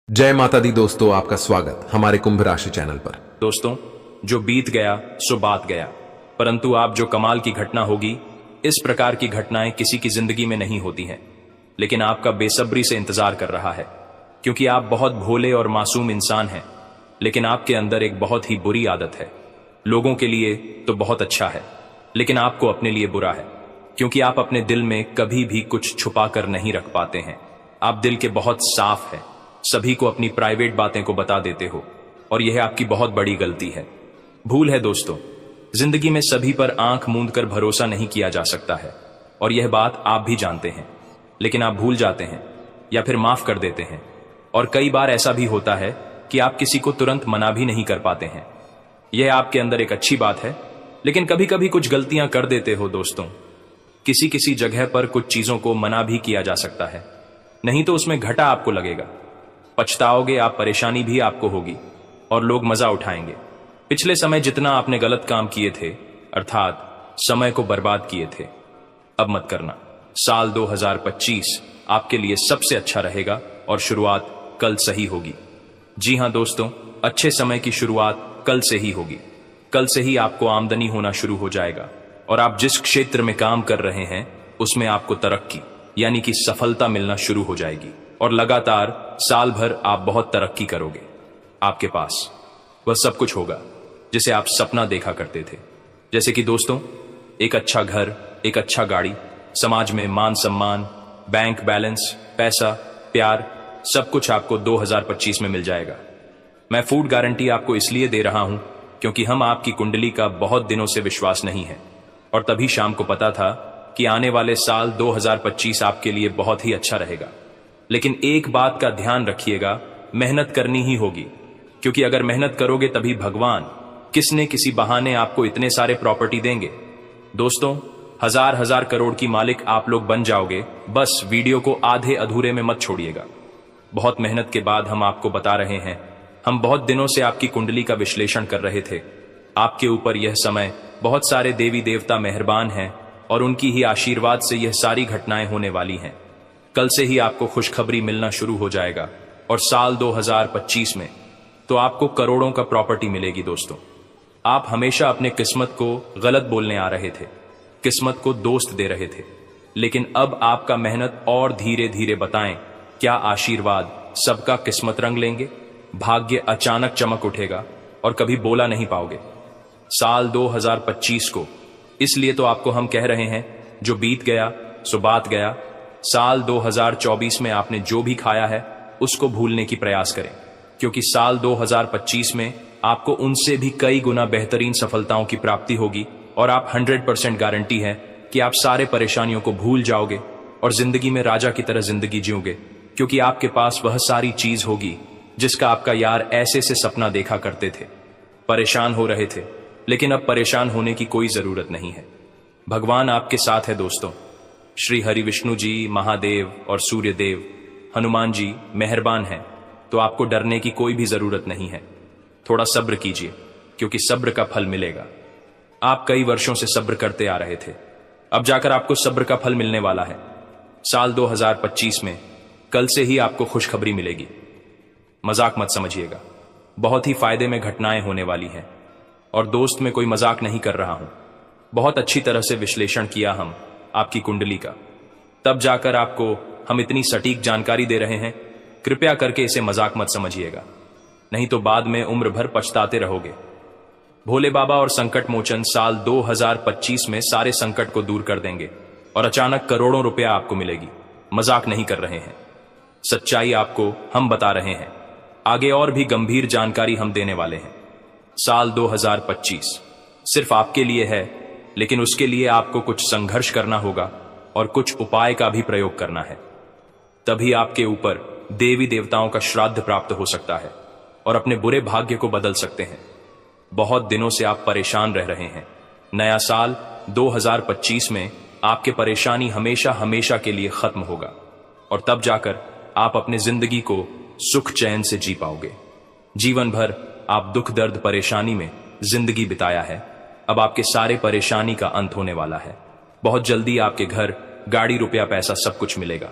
जय माता दी दोस्तों, आपका स्वागत हमारे कुंभ राशि चैनल पर। दोस्तों, जो बीत गया सो बात गया, परंतु आप जो कमाल की घटना होगी, इस प्रकार की घटनाएं किसी की जिंदगी में नहीं होती हैं। लेकिन आपका बेसब्री से इंतजार कर रहा है, क्योंकि आप बहुत भोले और मासूम इंसान हैं। लेकिन आपके अंदर एक बहुत ही बुरी आदत है। लोगों के लिए तो बहुत अच्छा है, लेकिन आपको अपने लिए बुरा है, क्योंकि आप अपने दिल में कभी भी कुछ छुपा कर नहीं रख पाते हैं। आप दिल के बहुत साफ हैं, सभी को अपनी प्राइवेट बातें को बता देते हो, और यह आपकी बहुत बड़ी गलती है, भूल है। दोस्तों, जिंदगी में सभी पर आंख मूंद कर भरोसा नहीं किया जा सकता है, और यह बात आप भी जानते हैं। लेकिन आप भूल जाते हैं या फिर माफ कर देते हैं, और कई बार ऐसा भी होता है कि आप किसी को तुरंत मना भी नहीं कर पाते हैं। यह आपके अंदर एक अच्छी बात है, लेकिन कभी कभी कुछ गलतियां कर देते हो। दोस्तों, किसी किसी जगह पर कुछ चीजों को मना भी किया जा सकता है, नहीं तो उसमें घाटा आपको लगेगा, पछताओगे आप, परेशानी भी आपको होगी, और लोग मजा उठाएंगे। पिछले समय जितना आपने गलत काम किए थे, अर्थात समय को बर्बाद किए थे, अब मत करना। साल 2025 आपके लिए सबसे अच्छा रहेगा, और शुरुआत कल से ही होगी। जी हां दोस्तों, अच्छे समय की शुरुआत कल से ही होगी। कल से ही आपको आमदनी होना शुरू हो जाएगा, और आप जिस क्षेत्र में काम कर रहे हैं उसमें आपको तरक्की यानी कि सफलता मिलना शुरू हो जाएगी, और लगातार साल भर आप बहुत तरक्की करोगे। आपके पास वह सब कुछ होगा जिसे आप सपना देखा करते थे, जैसे कि दोस्तों, एक अच्छा घर, एक अच्छा गाड़ी, समाज में मान सम्मान, बैंक बैलेंस, पैसा, प्यार, सब कुछ आपको 2025 में मिल जाएगा। मैं फूड गारंटी आपको इसलिए दे रहा हूं क्योंकि हम आपकी कुंडली का बहुत दिनों से विश्वास नहीं है, और तभी शाम को पता था कि आने वाले साल 2025 आपके लिए बहुत ही अच्छा रहेगा। लेकिन एक बात का ध्यान रखिएगा, मेहनत करनी ही होगी, क्योंकि अगर मेहनत करोगे तभी भगवान किसने किसी बहाने आपको इतने सारे प्रॉपर्टी देंगे। दोस्तों, हजार हजार करोड़ की मालिक आप लोग बन जाओगे। बस वीडियो को आधे अधूरे में मत छोड़िएगा। बहुत मेहनत के बाद हम आपको बता रहे हैं। हम बहुत दिनों से आपकी कुंडली का विश्लेषण कर रहे थे। आपके ऊपर यह समय बहुत सारे देवी देवता मेहरबान हैं, और उनकी ही आशीर्वाद से यह सारी घटनाएं होने वाली हैं। कल से ही आपको खुशखबरी मिलना शुरू हो जाएगा, और साल 2025 में तो आपको करोड़ों का प्रॉपर्टी मिलेगी। दोस्तों, आप हमेशा अपने किस्मत को गलत बोलने आ रहे थे, किस्मत को दोस्त दे रहे थे, लेकिन अब आपका मेहनत और धीरे धीरे बताएं क्या आशीर्वाद सबका किस्मत रंग लेंगे। भाग्य अचानक चमक उठेगा और कभी बोला नहीं पाओगे। साल 2025 को इसलिए तो आपको हम कह रहे हैं, जो बीत गया सो बात गया। साल 2024 में आपने जो भी खाया है उसको भूलने की प्रयास करें, क्योंकि साल 2025 में आपको उनसे भी कई गुना बेहतरीन सफलताओं की प्राप्ति होगी, और आप 100% गारंटी है कि आप सारे परेशानियों को भूल जाओगे और जिंदगी में राजा की तरह जिंदगी जियोगे, क्योंकि आपके पास वह सारी चीज होगी जिसका आपका यार ऐसे से सपना देखा करते थे। परेशान हो रहे थे, लेकिन अब परेशान होने की कोई जरूरत नहीं है। भगवान आपके साथ है। दोस्तों, श्री हरि विष्णु जी, महादेव और सूर्य देव, हनुमान जी मेहरबान हैं, तो आपको डरने की कोई भी जरूरत नहीं है। थोड़ा सब्र कीजिए, क्योंकि सब्र का फल मिलेगा। आप कई वर्षों से सब्र करते आ रहे थे, अब जाकर आपको सब्र का फल मिलने वाला है। साल 2025 में कल से ही आपको खुशखबरी मिलेगी। मजाक मत समझिएगा, बहुत ही फायदे में घटनाएं होने वाली हैं, और दोस्त में कोई मजाक नहीं कर रहा हूं। बहुत अच्छी तरह से विश्लेषण किया हम आपकी कुंडली का, तब जाकर आपको हम इतनी सटीक जानकारी दे रहे हैं। कृपया करके इसे मजाक मत समझिएगा, नहीं तो बाद में उम्र भर पछताते रहोगे। भोले बाबा और संकट मोचन साल 2025 में सारे संकट को दूर कर देंगे, और अचानक करोड़ों रुपया आपको मिलेगी। मजाक नहीं कर रहे हैं, सच्चाई आपको हम बता रहे हैं। आगे और भी गंभीर जानकारी हम देने वाले हैं। साल 2025 सिर्फ आपके लिए है, लेकिन उसके लिए आपको कुछ संघर्ष करना होगा और कुछ उपाय का भी प्रयोग करना है। तभी आपके ऊपर देवी देवताओं का श्राद्ध प्राप्त हो सकता है, और अपने बुरे भाग्य को बदल सकते हैं। बहुत दिनों से आप परेशान रह रहे हैं। नया साल 2025 में आपके परेशानी हमेशा हमेशा के लिए खत्म होगा, और तब जाकर आप अपने जिंदगी को सुख चैन से जी पाओगे। जीवन भर आप दुख दर्द परेशानी में जिंदगी बिताया है, अब आपके सारे परेशानी का अंत होने वाला है। बहुत जल्दी आपके घर, गाड़ी, रुपया, पैसा सब कुछ मिलेगा,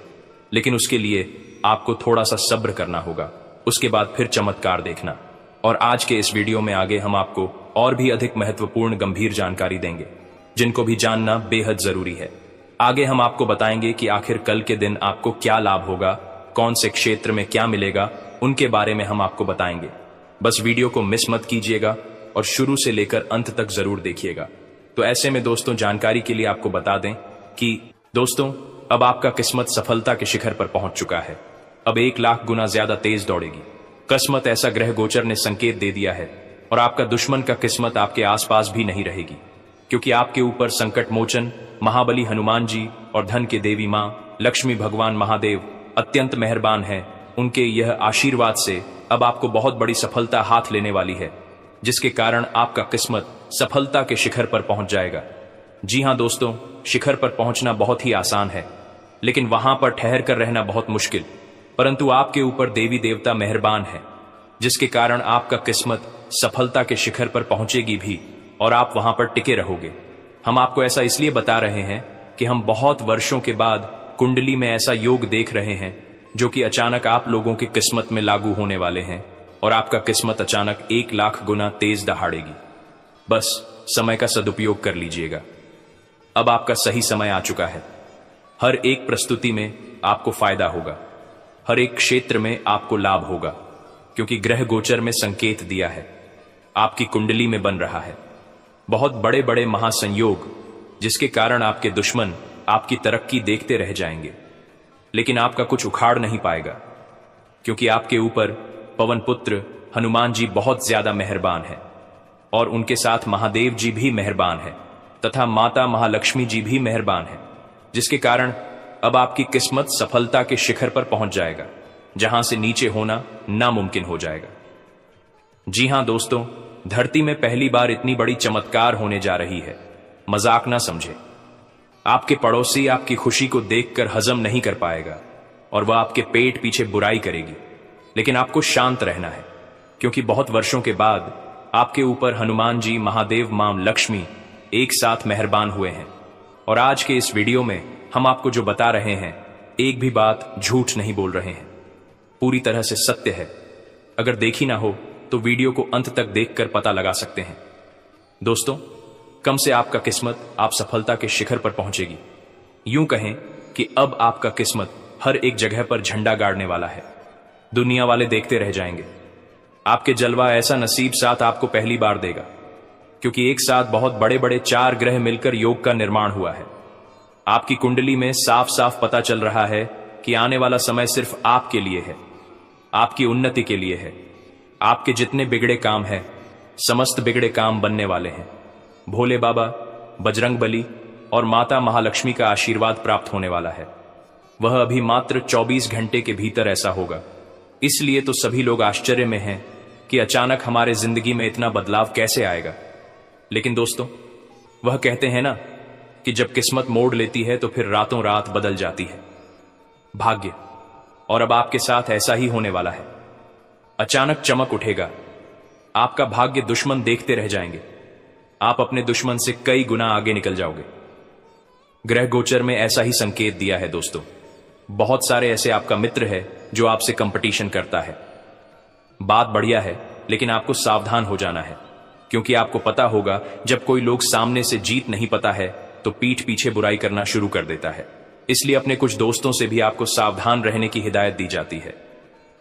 लेकिन उसके लिए आपको थोड़ा सा सब्र करना होगा, उसके बाद फिर चमत्कार देखना। और आज के इस वीडियो में आगे हम आपको और भी अधिक महत्वपूर्ण गंभीर जानकारी देंगे, जिनको भी जानना बेहद जरूरी है। आगे हम आपको बताएंगे कि आखिर कल के दिन आपको क्या लाभ होगा, कौन से क्षेत्र में क्या मिलेगा, उनके बारे में हम आपको बताएंगे। बस वीडियो को मिस मत कीजिएगा और शुरू से लेकर अंत तक जरूर देखिएगा। तो ऐसे में दोस्तों, जानकारी के लिए आपको बता दें कि दोस्तों, अब आपका किस्मत सफलता के शिखर पर पहुंच चुका है। अब 1 लाख गुना ज्यादा तेज दौड़ेगी। किस्मत ऐसा ग्रह गोचर ने संकेत दे दिया है और आपका दुश्मन का किस्मत आपके आसपास भी नहीं रहेगी, क्योंकि आपके ऊपर संकट मोचन महाबली हनुमान जी और धन के देवी मां लक्ष्मी भगवान महादेव अत्यंत मेहरबान हैं। उनके यह आशीर्वाद से अब आपको बहुत बड़ी सफलता हाथ लेने वाली है, जिसके कारण आपका किस्मत सफलता के शिखर पर पहुंच जाएगा। जी हां दोस्तों, शिखर पर पहुंचना बहुत ही आसान है, लेकिन वहां पर ठहर कर रहना बहुत मुश्किल। परंतु आपके ऊपर देवी देवता मेहरबान है, जिसके कारण आपका किस्मत सफलता के शिखर पर पहुंचेगी भी और आप वहां पर टिके रहोगे। हम आपको ऐसा इसलिए बता रहे हैं कि हम बहुत वर्षों के बाद कुंडली में ऐसा योग देख रहे हैं जो कि अचानक आप लोगों की किस्मत में लागू होने वाले हैं और आपका किस्मत अचानक 1 लाख गुना तेज दहाड़ेगी। बस समय का सदुपयोग कर लीजिएगा। अब आपका सही समय आ चुका है। हर एक प्रस्तुति में आपको फायदा होगा, हर एक क्षेत्र में आपको लाभ होगा, क्योंकि ग्रह गोचर में संकेत दिया है, आपकी कुंडली में बन रहा है बहुत बड़े बड़े महासंयोग, जिसके कारण आपके दुश्मन आपकी तरक्की देखते रह जाएंगे, लेकिन आपका कुछ उखाड़ नहीं पाएगा, क्योंकि आपके ऊपर पवन पुत्र हनुमान जी बहुत ज्यादा मेहरबान है और उनके साथ महादेव जी भी मेहरबान है तथा माता महालक्ष्मी जी भी मेहरबान है, जिसके कारण अब आपकी किस्मत सफलता के शिखर पर पहुंच जाएगा, जहां से नीचे होना नामुमकिन हो जाएगा। जी हां दोस्तों, धरती में पहली बार इतनी बड़ी चमत्कार होने जा रही है, मजाक ना समझे। आपके पड़ोसी आपकी खुशी को देखकर हजम नहीं कर पाएगा और वह आपके पेट पीछे बुराई करेगी, लेकिन आपको शांत रहना है, क्योंकि बहुत वर्षों के बाद आपके ऊपर हनुमान जी, महादेव, मां लक्ष्मी एक साथ मेहरबान हुए हैं। और आज के इस वीडियो में हम आपको जो बता रहे हैं, एक भी बात झूठ नहीं बोल रहे हैं, पूरी तरह से सत्य है। अगर देखी ना हो तो वीडियो को अंत तक देखकर पता लगा सकते हैं। दोस्तों, कम से आपका किस्मत आप सफलता के शिखर पर पहुंचेगी। यूं कहें कि अब आपका किस्मत हर एक जगह पर झंडा गाड़ने वाला है। दुनिया वाले देखते रह जाएंगे। आपके जलवा ऐसा नसीब साथ आपको पहली बार देगा, क्योंकि एक साथ बहुत बड़े बड़े 4 ग्रह मिलकर योग का निर्माण हुआ है। आपकी कुंडली में साफ साफ पता चल रहा है कि आने वाला समय सिर्फ आपके लिए है, आपकी उन्नति के लिए है। आपके जितने बिगड़े काम हैं, समस्त बिगड़े काम बनने वाले हैं। भोले बाबा, बजरंग बली और माता महालक्ष्मी का आशीर्वाद प्राप्त होने वाला है। वह अभी मात्र 24 घंटे के भीतर ऐसा होगा। इसलिए तो सभी लोग आश्चर्य में हैं कि अचानक हमारे जिंदगी में इतना बदलाव कैसे आएगा। लेकिन दोस्तों, वह कहते हैं ना कि जब किस्मत मोड़ लेती है तो फिर रातों रात बदल जाती है भाग्य। और अब आपके साथ ऐसा ही होने वाला है। अचानक चमक उठेगा, आपका भाग्य दुश्मन देखते रह जाएंगे। आप अपने दुश्मन से कई गुना आगे निकल जाओगे। ग्रह गोचर में ऐसा ही संकेत दिया है दोस्तों। बहुत सारे ऐसे आपका मित्र है जो आपसे कंपटीशन करता है। बात बढ़िया है, लेकिन आपको सावधान हो जाना है, क्योंकि आपको पता होगा जब कोई लोग सामने से जीत नहीं पाता है तो पीठ पीछे बुराई करना शुरू कर देता है। इसलिए अपने कुछ दोस्तों से भी आपको सावधान रहने की हिदायत दी जाती है।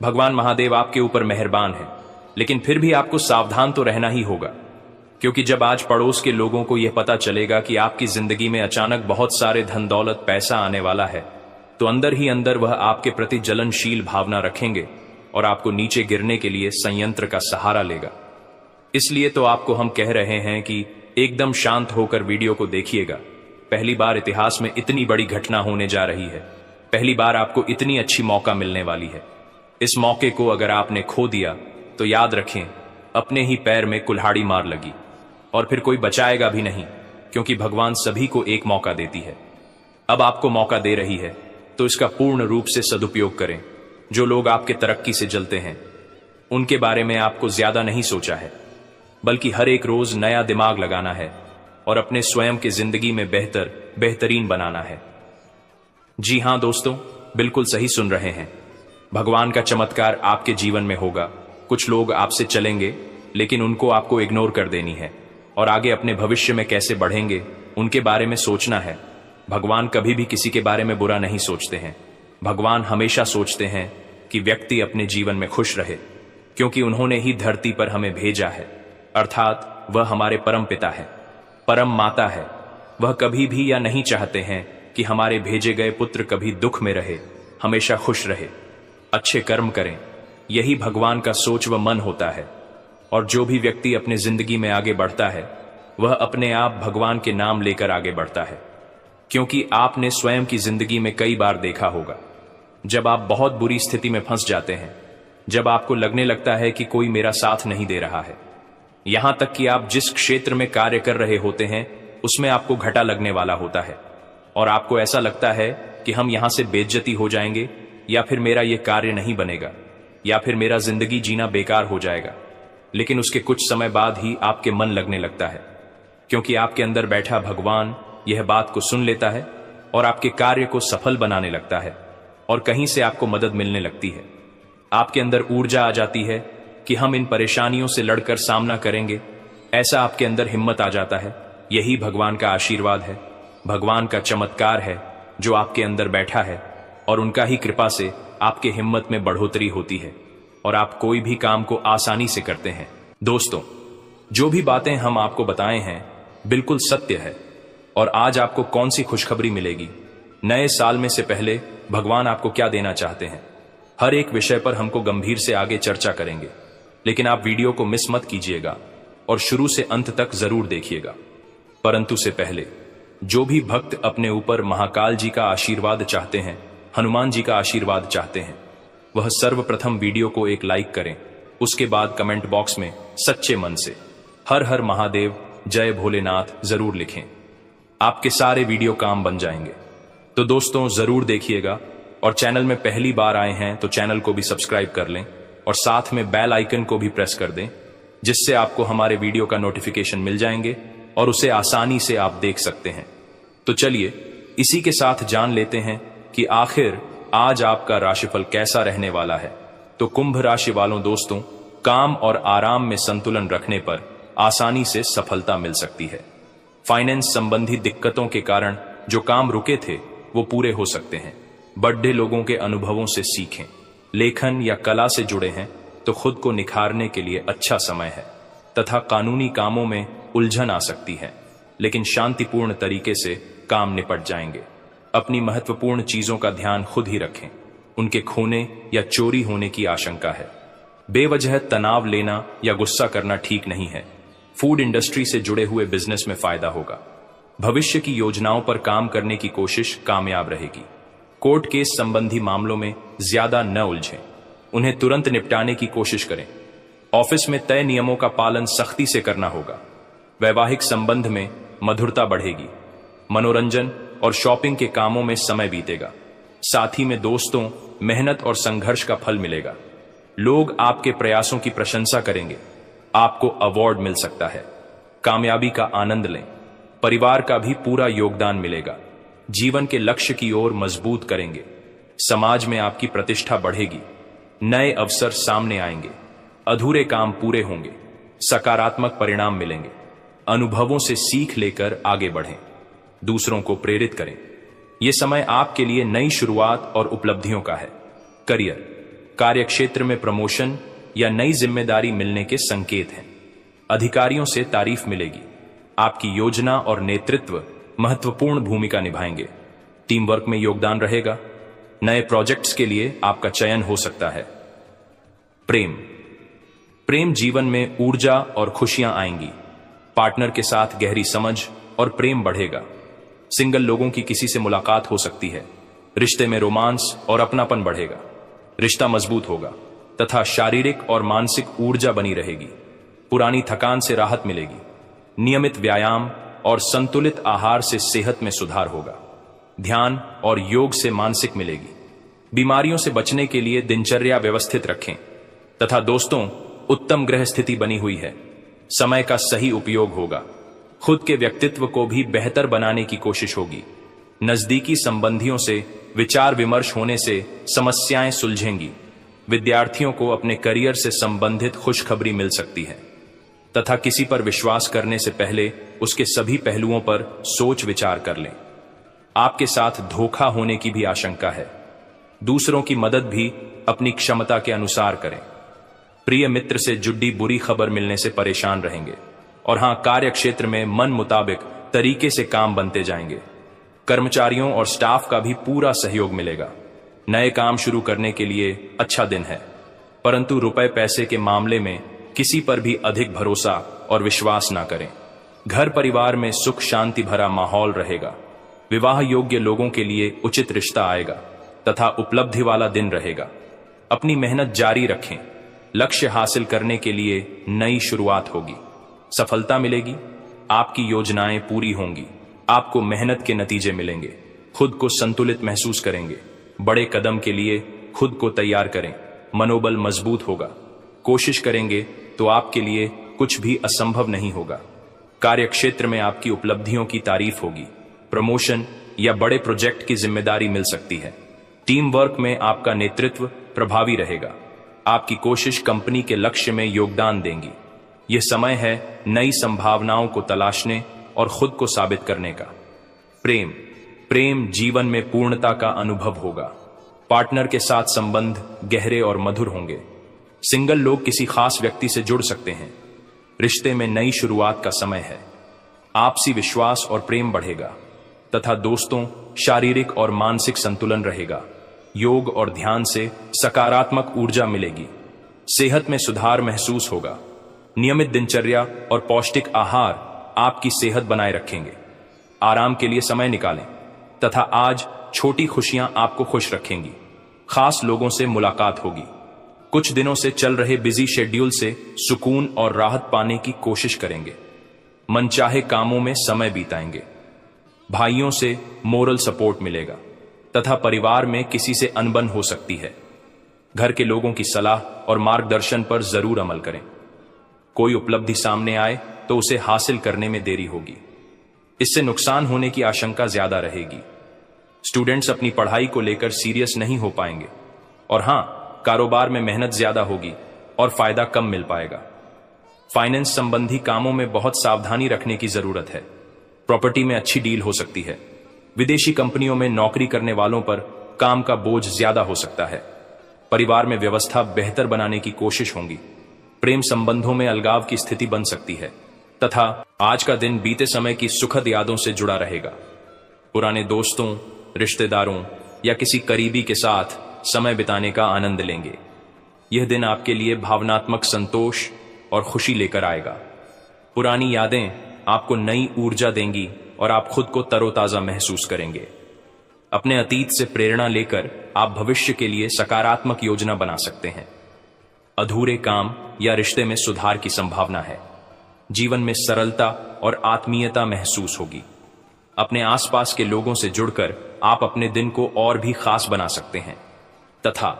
भगवान महादेव आपके ऊपर मेहरबान है, लेकिन फिर भी आपको सावधान तो रहना ही होगा, क्योंकि जब आज पड़ोस के लोगों को यह पता चलेगा कि आपकी जिंदगी में अचानक बहुत सारे धन दौलत पैसा आने वाला है, तो अंदर ही अंदर वह आपके प्रति जलनशील भावना रखेंगे और आपको नीचे गिरने के लिए संयंत्र का सहारा लेगा। इसलिए तो आपको हम कह रहे हैं कि एकदम शांत होकर वीडियो को देखिएगा। पहली बार इतिहास में इतनी बड़ी घटना होने जा रही है। पहली बार आपको इतनी अच्छी मौका मिलने वाली है। इस मौके को अगर आपने खो दिया तो याद रखें, अपने ही पैर में कुल्हाड़ी मार लगी और फिर कोई बचाएगा भी नहीं, क्योंकि भगवान सभी को एक मौका देती है। अब आपको मौका दे रही है तो इसका पूर्ण रूप से सदुपयोग करें। जो लोग आपके तरक्की से जलते हैं, उनके बारे में आपको ज्यादा नहीं सोचा है, बल्कि हर एक रोज नया दिमाग लगाना है और अपने स्वयं की जिंदगी में बेहतरीन बनाना है। जी हां दोस्तों, बिल्कुल सही सुन रहे हैं। भगवान का चमत्कार आपके जीवन में होगा। कुछ लोग आपसे चलेंगे, लेकिन उनको आपको इग्नोर कर देनी है और आगे अपने भविष्य में कैसे बढ़ेंगे उनके बारे में सोचना है। भगवान कभी भी किसी के बारे में बुरा नहीं सोचते हैं। भगवान हमेशा सोचते हैं कि व्यक्ति अपने जीवन में खुश रहे, क्योंकि उन्होंने ही धरती पर हमें भेजा है, अर्थात वह हमारे परम पिता है, परम माता है। वह कभी भी या नहीं चाहते हैं कि हमारे भेजे गए पुत्र कभी दुख में रहे, हमेशा खुश रहे, अच्छे कर्म करें। यही भगवान का सोच व मन होता है। और जो भी व्यक्ति अपने जिंदगी में आगे बढ़ता है वह अपने आप भगवान के नाम लेकर आगे बढ़ता है। क्योंकि आपने स्वयं की जिंदगी में कई बार देखा होगा, जब आप बहुत बुरी स्थिति में फंस जाते हैं, जब आपको लगने लगता है कि कोई मेरा साथ नहीं दे रहा है, यहां तक कि आप जिस क्षेत्र में कार्य कर रहे होते हैं उसमें आपको घाटा लगने वाला होता है और आपको ऐसा लगता है कि हम यहां से बेइज्जती हो जाएंगे, या फिर मेरा यह कार्य नहीं बनेगा, या फिर मेरा जिंदगी जीना बेकार हो जाएगा। लेकिन उसके कुछ समय बाद ही आपके मन लगने लगता है, क्योंकि आपके अंदर बैठा भगवान यह बात को सुन लेता है और आपके कार्य को सफल बनाने लगता है और कहीं से आपको मदद मिलने लगती है। आपके अंदर ऊर्जा आ जाती है कि हम इन परेशानियों से लड़कर सामना करेंगे। ऐसा आपके अंदर हिम्मत आ जाता है। यही भगवान का आशीर्वाद है, भगवान का चमत्कार है जो आपके अंदर बैठा है, और उनका ही कृपा से आपके हिम्मत में बढ़ोतरी होती है और आप कोई भी काम को आसानी से करते हैं। दोस्तों, जो भी बातें हम आपको बताए हैं बिल्कुल सत्य है। और आज आपको कौन सी खुशखबरी मिलेगी? नए साल में से पहले भगवान आपको क्या देना चाहते हैं? हर एक विषय पर हमको गंभीर से आगे चर्चा करेंगे, लेकिन आप वीडियो को मिस मत कीजिएगा और शुरू से अंत तक जरूर देखिएगा। परंतु से पहले जो भी भक्त अपने ऊपर महाकाल जी का आशीर्वाद चाहते हैं, हनुमान जी का आशीर्वाद चाहते हैं, वह सर्वप्रथम वीडियो को एक लाइक करें। उसके बाद कमेंट बॉक्स में सच्चे मन से हर हर महादेव, जय भोलेनाथ जरूर लिखें। आपके सारे वीडियो काम बन जाएंगे। तो दोस्तों, जरूर देखिएगा और चैनल में पहली बार आए हैं तो चैनल को भी सब्सक्राइब कर लें और साथ में बेल आइकन को भी प्रेस कर दें, जिससे आपको हमारे वीडियो का नोटिफिकेशन मिल जाएंगे और उसे आसानी से आप देख सकते हैं। तो चलिए इसी के साथ जान लेते हैं कि आखिर आज आपका राशिफल कैसा रहने वाला है। तो कुंभ राशि वालों दोस्तों, काम और आराम में संतुलन रखने पर आसानी से सफलता मिल सकती है। फाइनेंस संबंधी दिक्कतों के कारण जो काम रुके थे वो पूरे हो सकते हैं। बड़े लोगों के अनुभवों से सीखें। लेखन या कला से जुड़े हैं तो खुद को निखारने के लिए अच्छा समय है, तथा कानूनी कामों में उलझन आ सकती है, लेकिन शांतिपूर्ण तरीके से काम निपट जाएंगे। अपनी महत्वपूर्ण चीजों का ध्यान खुद ही रखें, उनके खोने या चोरी होने की आशंका है। बेवजह तनाव लेना या गुस्सा करना ठीक नहीं है। फूड इंडस्ट्री से जुड़े हुए बिजनेस में फायदा होगा। भविष्य की योजनाओं पर काम करने की कोशिश कामयाब रहेगी। कोर्ट केस संबंधी मामलों में ज्यादा न उलझें, उन्हें तुरंत निपटाने की कोशिश करें। ऑफिस में तय नियमों का पालन सख्ती से करना होगा। वैवाहिक संबंध में मधुरता बढ़ेगी। मनोरंजन और शॉपिंग के कामों में समय बीतेगा। साथ ही में दोस्तों, मेहनत और संघर्ष का फल मिलेगा। लोग आपके प्रयासों की प्रशंसा करेंगे। आपको अवार्ड मिल सकता है। कामयाबी का आनंद लें। परिवार का भी पूरा योगदान मिलेगा। जीवन के लक्ष्य की ओर मजबूत करेंगे। समाज में आपकी प्रतिष्ठा बढ़ेगी। नए अवसर सामने आएंगे। अधूरे काम पूरे होंगे। सकारात्मक परिणाम मिलेंगे। अनुभवों से सीख लेकर आगे बढ़ें। दूसरों को प्रेरित करें। यह समय आपके लिए नई शुरुआत और उपलब्धियों का है। करियर, कार्यक्षेत्र में प्रमोशन या नई जिम्मेदारी मिलने के संकेत हैं। अधिकारियों से तारीफ मिलेगी। आपकी योजना और नेतृत्व महत्वपूर्ण भूमिका निभाएंगे। टीम वर्क में योगदान रहेगा। नए प्रोजेक्ट्स के लिए आपका चयन हो सकता है। प्रेम जीवन में ऊर्जा और खुशियां आएंगी। पार्टनर के साथ गहरी समझ और प्रेम बढ़ेगा। सिंगल लोगों की किसी से मुलाकात हो सकती है। रिश्ते में रोमांस और अपनापन बढ़ेगा। रिश्ता मजबूत होगा तथा शारीरिक और मानसिक ऊर्जा बनी रहेगी। पुरानी थकान से राहत मिलेगी। नियमित व्यायाम और संतुलित आहार से सेहत में सुधार होगा। ध्यान और योग से मानसिक मिलेगी। बीमारियों से बचने के लिए दिनचर्या व्यवस्थित रखें। तथा दोस्तों, उत्तम ग्रह स्थिति बनी हुई है। समय का सही उपयोग होगा। खुद के व्यक्तित्व को भी बेहतर बनाने की कोशिश होगी। नजदीकी संबंधियों से विचार विमर्श होने से समस्याएं सुलझेंगी। विद्यार्थियों को अपने करियर से संबंधित खुशखबरी मिल सकती है तथा किसी पर विश्वास करने से पहले उसके सभी पहलुओं पर सोच विचार कर लें। आपके साथ धोखा होने की भी आशंका है। दूसरों की मदद भी अपनी क्षमता के अनुसार करें। प्रिय मित्र से जुड़ी बुरी खबर मिलने से परेशान रहेंगे। और हां, कार्य क्षेत्र में मन मुताबिक तरीके से काम बनते जाएंगे। कर्मचारियों और स्टाफ का भी पूरा सहयोग मिलेगा। नए काम शुरू करने के लिए अच्छा दिन है, परंतु रुपए पैसे के मामले में किसी पर भी अधिक भरोसा और विश्वास ना करें। घर परिवार में सुख शांति भरा माहौल रहेगा। विवाह योग्य लोगों के लिए उचित रिश्ता आएगा तथा उपलब्धि वाला दिन रहेगा। अपनी मेहनत जारी रखें। लक्ष्य हासिल करने के लिए नई शुरुआत होगी। सफलता मिलेगी। आपकी योजनाएं पूरी होंगी। आपको मेहनत के नतीजे मिलेंगे। खुद को संतुलित महसूस करेंगे। बड़े कदम के लिए खुद को तैयार करें। मनोबल मजबूत होगा। कोशिश करेंगे तो आपके लिए कुछ भी असंभव नहीं होगा। कार्यक्षेत्र में आपकी उपलब्धियों की तारीफ होगी। प्रमोशन या बड़े प्रोजेक्ट की जिम्मेदारी मिल सकती है। टीम वर्क में आपका नेतृत्व प्रभावी रहेगा। आपकी कोशिश कंपनी के लक्ष्य में योगदान देंगी। यह समय है नई संभावनाओं को तलाशने और खुद को साबित करने का। प्रेम जीवन में पूर्णता का अनुभव होगा। पार्टनर के साथ संबंध गहरे और मधुर होंगे। सिंगल लोग किसी खास व्यक्ति से जुड़ सकते हैं। रिश्ते में नई शुरुआत का समय है। आपसी विश्वास और प्रेम बढ़ेगा तथा दोस्तों, शारीरिक और मानसिक संतुलन रहेगा। योग और ध्यान से सकारात्मक ऊर्जा मिलेगी। सेहत में सुधार महसूस होगा। नियमित दिनचर्या और पौष्टिक आहार आपकी सेहत बनाए रखेंगे। आराम के लिए समय निकालें तथा आज छोटी खुशियां आपको खुश रखेंगी। खास लोगों से मुलाकात होगी। कुछ दिनों से चल रहे बिजी शेड्यूल से सुकून और राहत पाने की कोशिश करेंगे। मनचाहे कामों में समय बिताएंगे। भाइयों से मोरल सपोर्ट मिलेगा तथा परिवार में किसी से अनबन हो सकती है। घर के लोगों की सलाह और मार्गदर्शन पर जरूर अमल करें। कोई उपलब्धि सामने आए तो उसे हासिल करने में देरी होगी। इससे नुकसान होने की आशंका ज्यादा रहेगी। स्टूडेंट्स अपनी पढ़ाई को लेकर सीरियस नहीं हो पाएंगे। और हां, कारोबार में मेहनत ज्यादा होगी और फायदा कम मिल पाएगा। फाइनेंस संबंधी कामों में बहुत सावधानी रखने की जरूरत है। प्रॉपर्टी में अच्छी डील हो सकती है। विदेशी कंपनियों में नौकरी करने वालों पर काम का बोझ ज्यादा हो सकता है। परिवार में व्यवस्था बेहतर बनाने की कोशिश होगी। प्रेम संबंधों में अलगाव की स्थिति बन सकती है तथा आज का दिन बीते समय की सुखद यादों से जुड़ा रहेगा। पुराने दोस्तों, रिश्तेदारों या किसी करीबी के साथ समय बिताने का आनंद लेंगे। यह दिन आपके लिए भावनात्मक संतोष और खुशी लेकर आएगा। पुरानी यादें आपको नई ऊर्जा देंगी और आप खुद को तरोताजा महसूस करेंगे। अपने अतीत से प्रेरणा लेकर आप भविष्य के लिए सकारात्मक योजना बना सकते हैं। अधूरे काम या रिश्ते में सुधार की संभावना है। जीवन में सरलता और आत्मीयता महसूस होगी। अपने आसपास के लोगों से जुड़कर आप अपने दिन को और भी खास बना सकते हैं तथा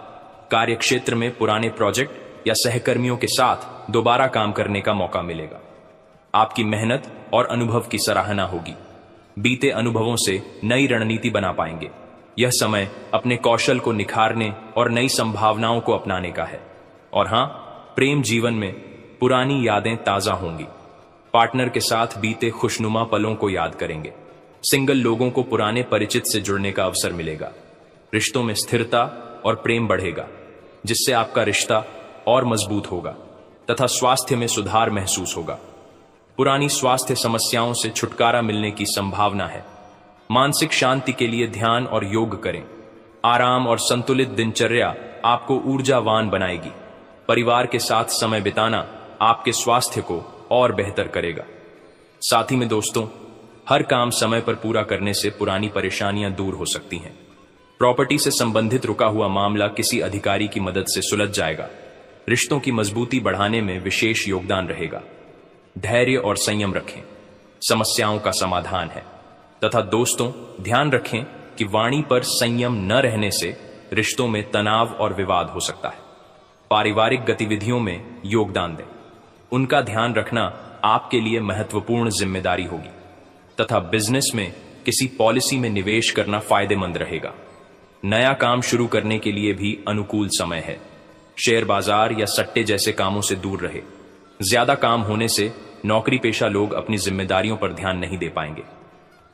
कार्यक्षेत्र में पुराने प्रोजेक्ट या सहकर्मियों के साथ दोबारा काम करने का मौका मिलेगा। आपकी मेहनत और अनुभव की सराहना होगी। बीते अनुभवों से नई रणनीति बना पाएंगे। यह समय अपने कौशल को निखारने और नई संभावनाओं को अपनाने का है। और हां, प्रेम जीवन में पुरानी यादें ताजा होंगी। पार्टनर के साथ बीते खुशनुमा पलों को याद करेंगे। सिंगल लोगों को पुराने परिचित से जुड़ने का अवसर मिलेगा। रिश्तों में स्थिरता और प्रेम बढ़ेगा, जिससे आपका रिश्ता और मजबूत होगा तथा स्वास्थ्य में सुधार महसूस होगा। पुरानी स्वास्थ्य समस्याओं से छुटकारा मिलने की संभावना है। मानसिक शांति के लिए ध्यान और योग करें। आराम और संतुलित दिनचर्या आपको ऊर्जावान बनाएगी। परिवार के साथ समय बिताना आपके स्वास्थ्य को और बेहतर करेगा। साथ ही में दोस्तों, हर काम समय पर पूरा करने से पुरानी परेशानियां दूर हो सकती हैं। प्रॉपर्टी से संबंधित रुका हुआ मामला किसी अधिकारी की मदद से सुलझ जाएगा। रिश्तों की मजबूती बढ़ाने में विशेष योगदान रहेगा। धैर्य और संयम रखें, समस्याओं का समाधान है। तथा दोस्तों, ध्यान रखें कि वाणी पर संयम न रहने से रिश्तों में तनाव और विवाद हो सकता है। पारिवारिक गतिविधियों में योगदान दें। उनका ध्यान रखना आपके लिए महत्वपूर्ण जिम्मेदारी होगी तथा बिजनेस में किसी पॉलिसी में निवेश करना फायदेमंद रहेगा। नया काम शुरू करने के लिए भी अनुकूल समय है। शेयर बाजार या सट्टे जैसे कामों से दूर रहे। ज्यादा काम होने से नौकरी पेशा लोग अपनी जिम्मेदारियों पर ध्यान नहीं दे पाएंगे।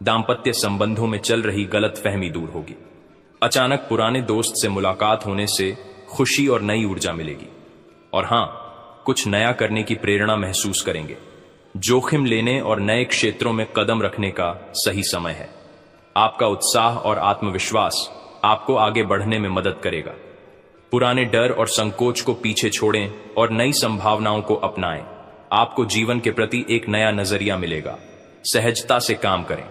दाम्पत्य संबंधों में चल रही गलतफहमी दूर होगी। अचानक पुराने दोस्त से मुलाकात होने से खुशी और नई ऊर्जा मिलेगी। और हां, कुछ नया करने की प्रेरणा महसूस करेंगे। जोखिम लेने और नए क्षेत्रों में कदम रखने का सही समय है। आपका उत्साह और आत्मविश्वास आपको आगे बढ़ने में मदद करेगा। पुराने डर और संकोच को पीछे छोड़ें और नई संभावनाओं को अपनाएं। आपको जीवन के प्रति एक नया नजरिया मिलेगा। सहजता से काम करें।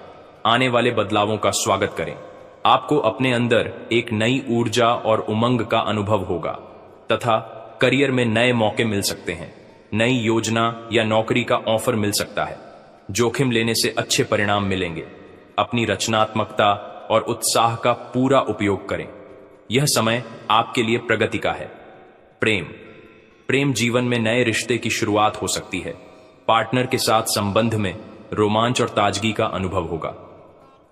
आने वाले बदलावों का स्वागत करें। आपको अपने अंदर एक नई ऊर्जा और उमंग का अनुभव होगा तथा करियर में नए मौके मिल सकते हैं। नई योजना या नौकरी का ऑफर मिल सकता है। जोखिम लेने से अच्छे परिणाम मिलेंगे। अपनी रचनात्मकता और उत्साह का पूरा उपयोग करें। यह समय आपके लिए प्रगति का है। प्रेम जीवन में नए रिश्ते की शुरुआत हो सकती है। पार्टनर के साथ संबंध में रोमांच और ताजगी का अनुभव होगा।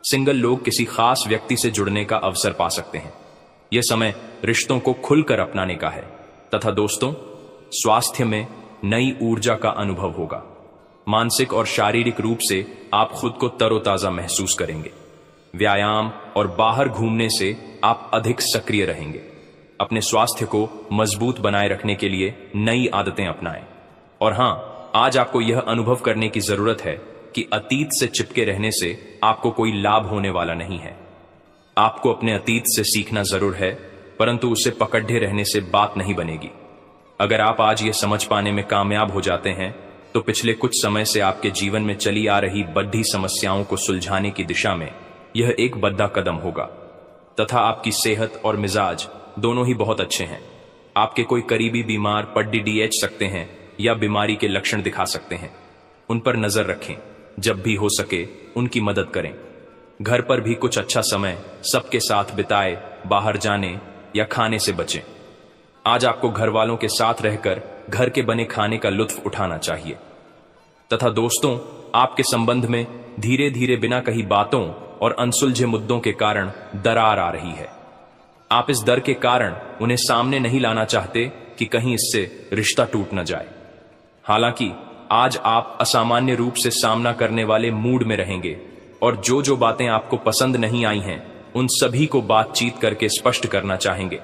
सिंगल लोग किसी खास व्यक्ति से जुड़ने का अवसर पा सकते हैं। यह समय रिश्तों को खुलकर अपनाने का है। तथा दोस्तों, स्वास्थ्य में नई ऊर्जा का अनुभव होगा। मानसिक और शारीरिक रूप से आप खुद को तरोताजा महसूस करेंगे। व्यायाम और बाहर घूमने से आप अधिक सक्रिय रहेंगे। अपने स्वास्थ्य को मजबूत बनाए रखने के लिए नई आदतें अपनाएं। और हां, आज आपको यह अनुभव करने की जरूरत है कि अतीत से चिपके रहने से आपको कोई लाभ होने वाला नहीं है। आपको अपने अतीत से सीखना जरूर है, परंतु उसे पकड़े रहने से बात नहीं बनेगी। अगर आप आज यह समझ पाने में कामयाब हो जाते हैं तो पिछले कुछ समय से आपके जीवन में चली आ रही बड़ी समस्याओं को सुलझाने की दिशा में यह एक बड़ा कदम होगा। तथा आपकी सेहत और मिजाज दोनों ही बहुत अच्छे हैं। आपके कोई करीबी बीमार पड्डीडीएच सकते हैं या बीमारी के लक्षण दिखा सकते हैं। उन पर नजर रखें। जब भी हो सके उनकी मदद करें। घर पर भी कुछ अच्छा समय सबके साथ बिताए, बाहर जाने या खाने से बचें। आज आपको घर वालों के साथ रहकर घर के बने खाने का लुत्फ उठाना चाहिए। तथा दोस्तों, आपके संबंध में धीरे धीरे बिना कही बातों और अनसुलझे मुद्दों के कारण दरार आ रही है। आप इस डर के कारण उन्हें सामने नहीं लाना चाहते कि कहीं इससे रिश्ता टूट न जाए। हालांकि आज आप असामान्य रूप से सामना करने वाले मूड में रहेंगे और जो बातें आपको पसंद नहीं आई हैं उन सभी को बातचीत करके स्पष्ट करना चाहेंगे।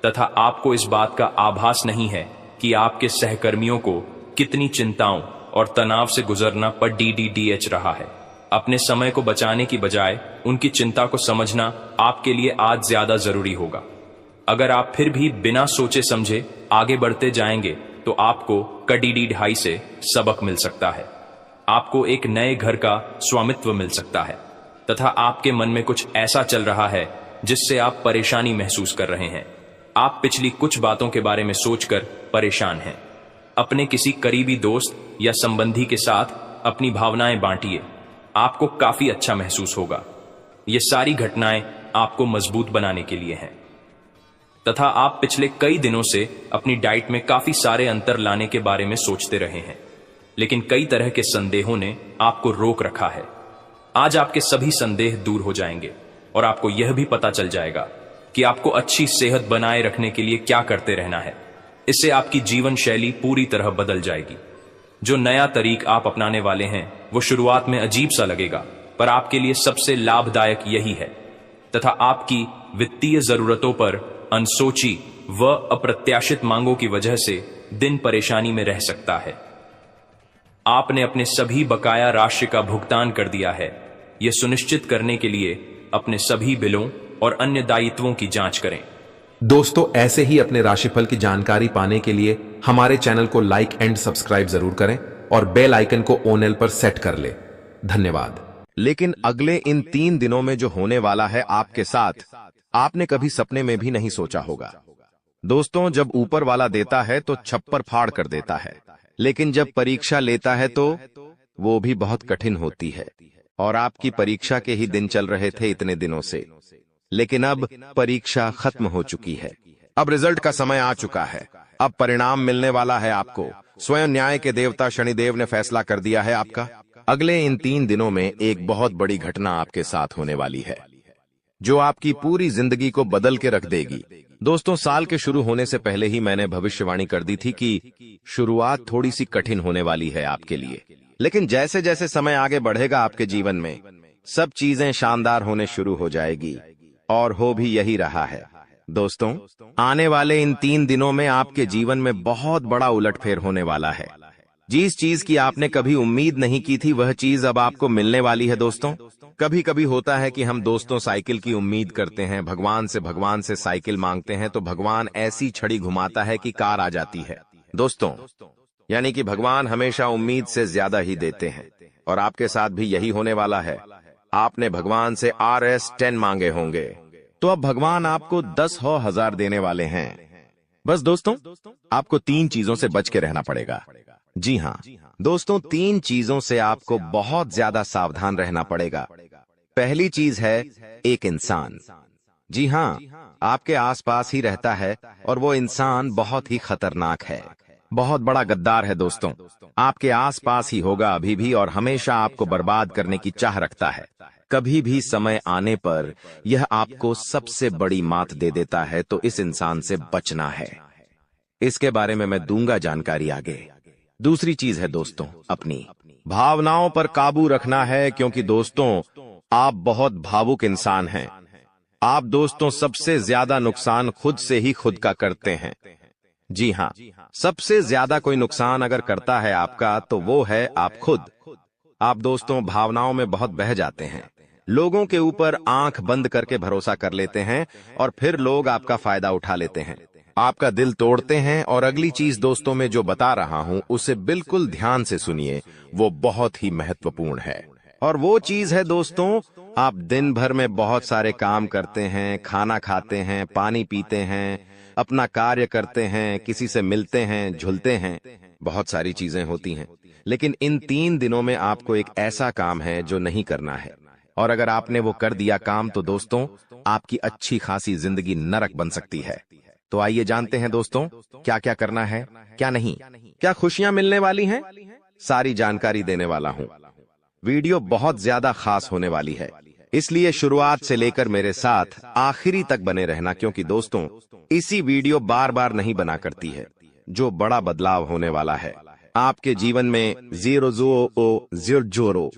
तथा आपको इस बात का आभास नहीं है कि आपके सहकर्मियों को कितनी चिंताओं और तनाव से गुजरना पड्डीडीएच रहा है। अपने समय को बचाने की बजाय उनकी चिंता को समझना आपके लिए आज ज्यादा जरूरी होगा। अगर आप फिर भी बिना सोचे समझे आगे बढ़ते जाएंगे तो आपको कड़ीडी ढाई से सबक मिल सकता है। आपको एक नए घर का स्वामित्व मिल सकता है तथा आपके मन में कुछ ऐसा चल रहा है जिससे आप परेशानी महसूस कर रहे हैं। आप पिछली कुछ बातों के बारे में सोचकर परेशान हैं। अपने किसी करीबी दोस्त या संबंधी के साथ अपनी भावनाएं बांटिए। आपको काफी अच्छा महसूस होगा। ये सारी घटनाएं आपको मजबूत बनाने के लिए हैं। तथा आप पिछले कई दिनों से अपनी डाइट में काफी सारे अंतर लाने के बारे में सोचते रहे हैं, लेकिन कई तरह के संदेहों ने आपको रोक रखा है। आज आपके सभी संदेह दूर हो जाएंगे और आपको यह भी पता चल जाएगा कि आपको अच्छी सेहत बनाए रखने के लिए क्या करते रहना है। इससे आपकी जीवन शैली पूरी तरह बदल जाएगी। जो नया तरीक आप अपनाने वाले हैं वो शुरुआत में अजीब सा लगेगा, पर आपके लिए सबसे लाभदायक यही है। तथा आपकी वित्तीय जरूरतों पर अनसोची व अप्रत्याशित मांगों की वजह से दिन परेशानी में रह सकता है। आपने अपने सभी बकाया राशि का भुगतान कर दिया है। यह सुनिश्चित करने के लिए अपने सभी बिलों और अन्य दायित्वों की जांच करें। दोस्तों, ऐसे ही अपने राशिफल की जानकारी पाने के लिए हमारे चैनल को लाइक एंड सब्सक्राइब जरूर करें और बेल आइकन को ऑल पर सेट कर ले। धन्यवाद। लेकिन अगले इन 3 दिनों में जो होने वाला है आपके साथ, आपने कभी सपने में भी नहीं सोचा होगा। दोस्तों, जब ऊपर वाला देता है तो छप्पर फाड़ कर देता है, लेकिन जब परीक्षा लेता है तो वो भी बहुत कठिन होती है। और आपकी परीक्षा के ही दिन चल रहे थे इतने दिनों से, लेकिन अब परीक्षा खत्म हो चुकी है। अब रिजल्ट का समय आ चुका है। अब परिणाम मिलने वाला है आपको। स्वयं न्याय के देवता शनिदेव ने फैसला कर दिया है आपका। अगले इन 3 दिनों में एक बहुत बड़ी घटना आपके साथ होने वाली है। जो आपकी पूरी जिंदगी को बदल के रख देगी। दोस्तों, साल के शुरू होने से पहले ही मैंने भविष्यवाणी कर दी थी कि शुरुआत थोड़ी सी कठिन होने वाली है आपके लिए, लेकिन जैसे जैसे समय आगे बढ़ेगा आपके जीवन में सब चीजें शानदार होने शुरू हो जाएगी, और हो भी यही रहा है। दोस्तों, आने वाले इन 3 दिनों में आपके जीवन में बहुत बड़ा उलटफेर होने वाला है। जिस चीज की आपने कभी उम्मीद नहीं की थी वह चीज अब आपको मिलने वाली है। दोस्तों, कभी कभी होता है कि हम दोस्तों साइकिल की उम्मीद करते हैं, भगवान से साइकिल मांगते हैं तो भगवान ऐसी छड़ी घुमाता है कि कार आ जाती है। दोस्तों, यानी कि भगवान हमेशा उम्मीद से ज्यादा ही देते हैं, और आपके साथ भी यही होने वाला है। आपने भगवान से RS10 मांगे होंगे, तो अब भगवान आपको 10,000 देने वाले हैं। बस दोस्तों, आपको 3 चीजों से बच के रहना पड़ेगा। जी हाँ दोस्तों, 3 चीजों से आपको बहुत ज्यादा सावधान रहना पड़ेगा। पहली चीज है एक इंसान। जी हाँ, आपके आसपास ही रहता है और वो इंसान बहुत ही खतरनाक है, बहुत बड़ा गद्दार है। दोस्तों, आपके आसपास ही होगा अभी भी और हमेशा आपको बर्बाद करने की चाह रखता है। कभी भी समय आने पर यह आपको सबसे बड़ी मात दे देता है, तो इस इंसान से बचना है। इसके बारे में मैं दूंगा जानकारी आगे। दूसरी चीज है दोस्तों, अपनी भावनाओं पर काबू रखना है, क्योंकि दोस्तों आप बहुत भावुक इंसान हैं। आप दोस्तों सबसे ज्यादा नुकसान खुद से ही खुद का करते हैं। जी हाँ, सबसे ज्यादा कोई नुकसान अगर करता है आपका तो वो है आप खुद। आप दोस्तों भावनाओं में बहुत बह जाते हैं, लोगों के ऊपर आंख बंद करके भरोसा कर लेते हैं और फिर लोग आपका फायदा उठा लेते हैं, आपका दिल तोड़ते हैं। और अगली चीज दोस्तों मैं जो बता रहा हूं उसे बिल्कुल ध्यान से सुनिए, वो बहुत ही महत्वपूर्ण है। और वो चीज है दोस्तों, आप दिन भर में बहुत सारे काम करते हैं, खाना खाते हैं, पानी पीते हैं, अपना कार्य करते हैं, किसी से मिलते हैं, झुलते हैं, बहुत सारी चीजें होती हैं, लेकिन इन 3 दिनों में आपको एक ऐसा काम है जो नहीं करना है। और अगर आपने वो कर दिया काम तो दोस्तों आपकी अच्छी खासी जिंदगी नरक बन सकती है। तो आइए जानते हैं दोस्तों क्या क्या करना है, क्या नहीं, क्या खुशियां मिलने वाली हैं, सारी जानकारी देने वाला हूं। वीडियो बहुत ज्यादा खास होने वाली है, इसलिए शुरुआत से लेकर मेरे साथ आखिरी तक बने रहना, क्योंकि दोस्तों इसी वीडियो बार बार नहीं बना करती है। जो बड़ा बदलाव होने वाला है आपके जीवन में, 0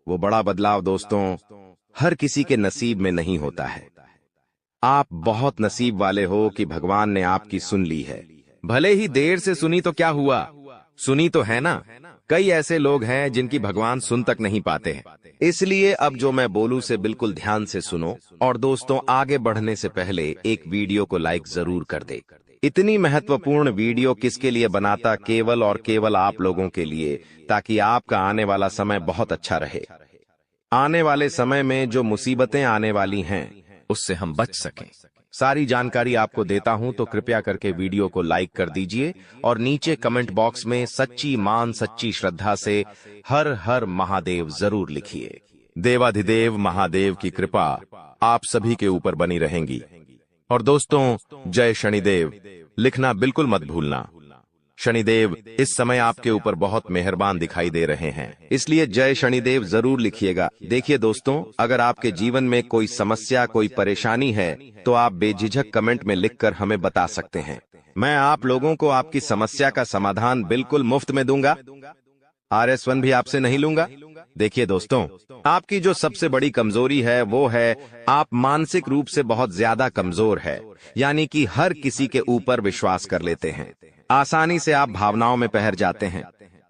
वो बड़ा बदलाव दोस्तों हर किसी के नसीब में नहीं होता है। आप बहुत नसीब वाले हो कि भगवान ने आपकी सुन ली है। भले ही देर से सुनी तो क्या हुआ, सुनी तो है ना। कई ऐसे लोग हैं जिनकी भगवान सुन तक नहीं पाते हैं। इसलिए अब जो मैं बोलूं से बिल्कुल ध्यान से सुनो। और दोस्तों आगे बढ़ने से पहले एक वीडियो को लाइक जरूर कर दे। इतनी महत्वपूर्ण वीडियो किसके लिए बनाता, केवल और केवल आप लोगों के लिए, ताकि आपका आने वाला समय बहुत अच्छा रहे। आने वाले समय में जो मुसीबतें आने वाली हैं उससे हम बच सकें। सारी जानकारी आपको देता हूं, तो कृपया करके वीडियो को लाइक कर दीजिए और नीचे कमेंट बॉक्स में सच्ची मान सच्ची श्रद्धा से हर हर महादेव जरूर लिखिए। देवाधिदेव महादेव की कृपा आप सभी के ऊपर बनी रहेंगी। और दोस्तों जय शनिदेव लिखना बिल्कुल मत भूलना। शनिदेव इस समय आपके ऊपर बहुत मेहरबान दिखाई दे रहे हैं, इसलिए जय शनिदेव जरूर लिखिएगा। देखिए दोस्तों, अगर आपके जीवन में कोई समस्या, कोई परेशानी है तो आप बेझिझक कमेंट में लिखकर हमें बता सकते हैं। मैं आप लोगों को आपकी समस्या का समाधान बिल्कुल मुफ्त में दूंगा। RS1 भी आपसे नहीं लूंगा। देखिए दोस्तों, आपकी जो सबसे बड़ी कमजोरी है वो है आप मानसिक रूप से बहुत ज्यादा कमजोर है, यानी कि हर किसी के ऊपर विश्वास कर लेते हैं, आसानी से आप भावनाओं में बहर जाते हैं।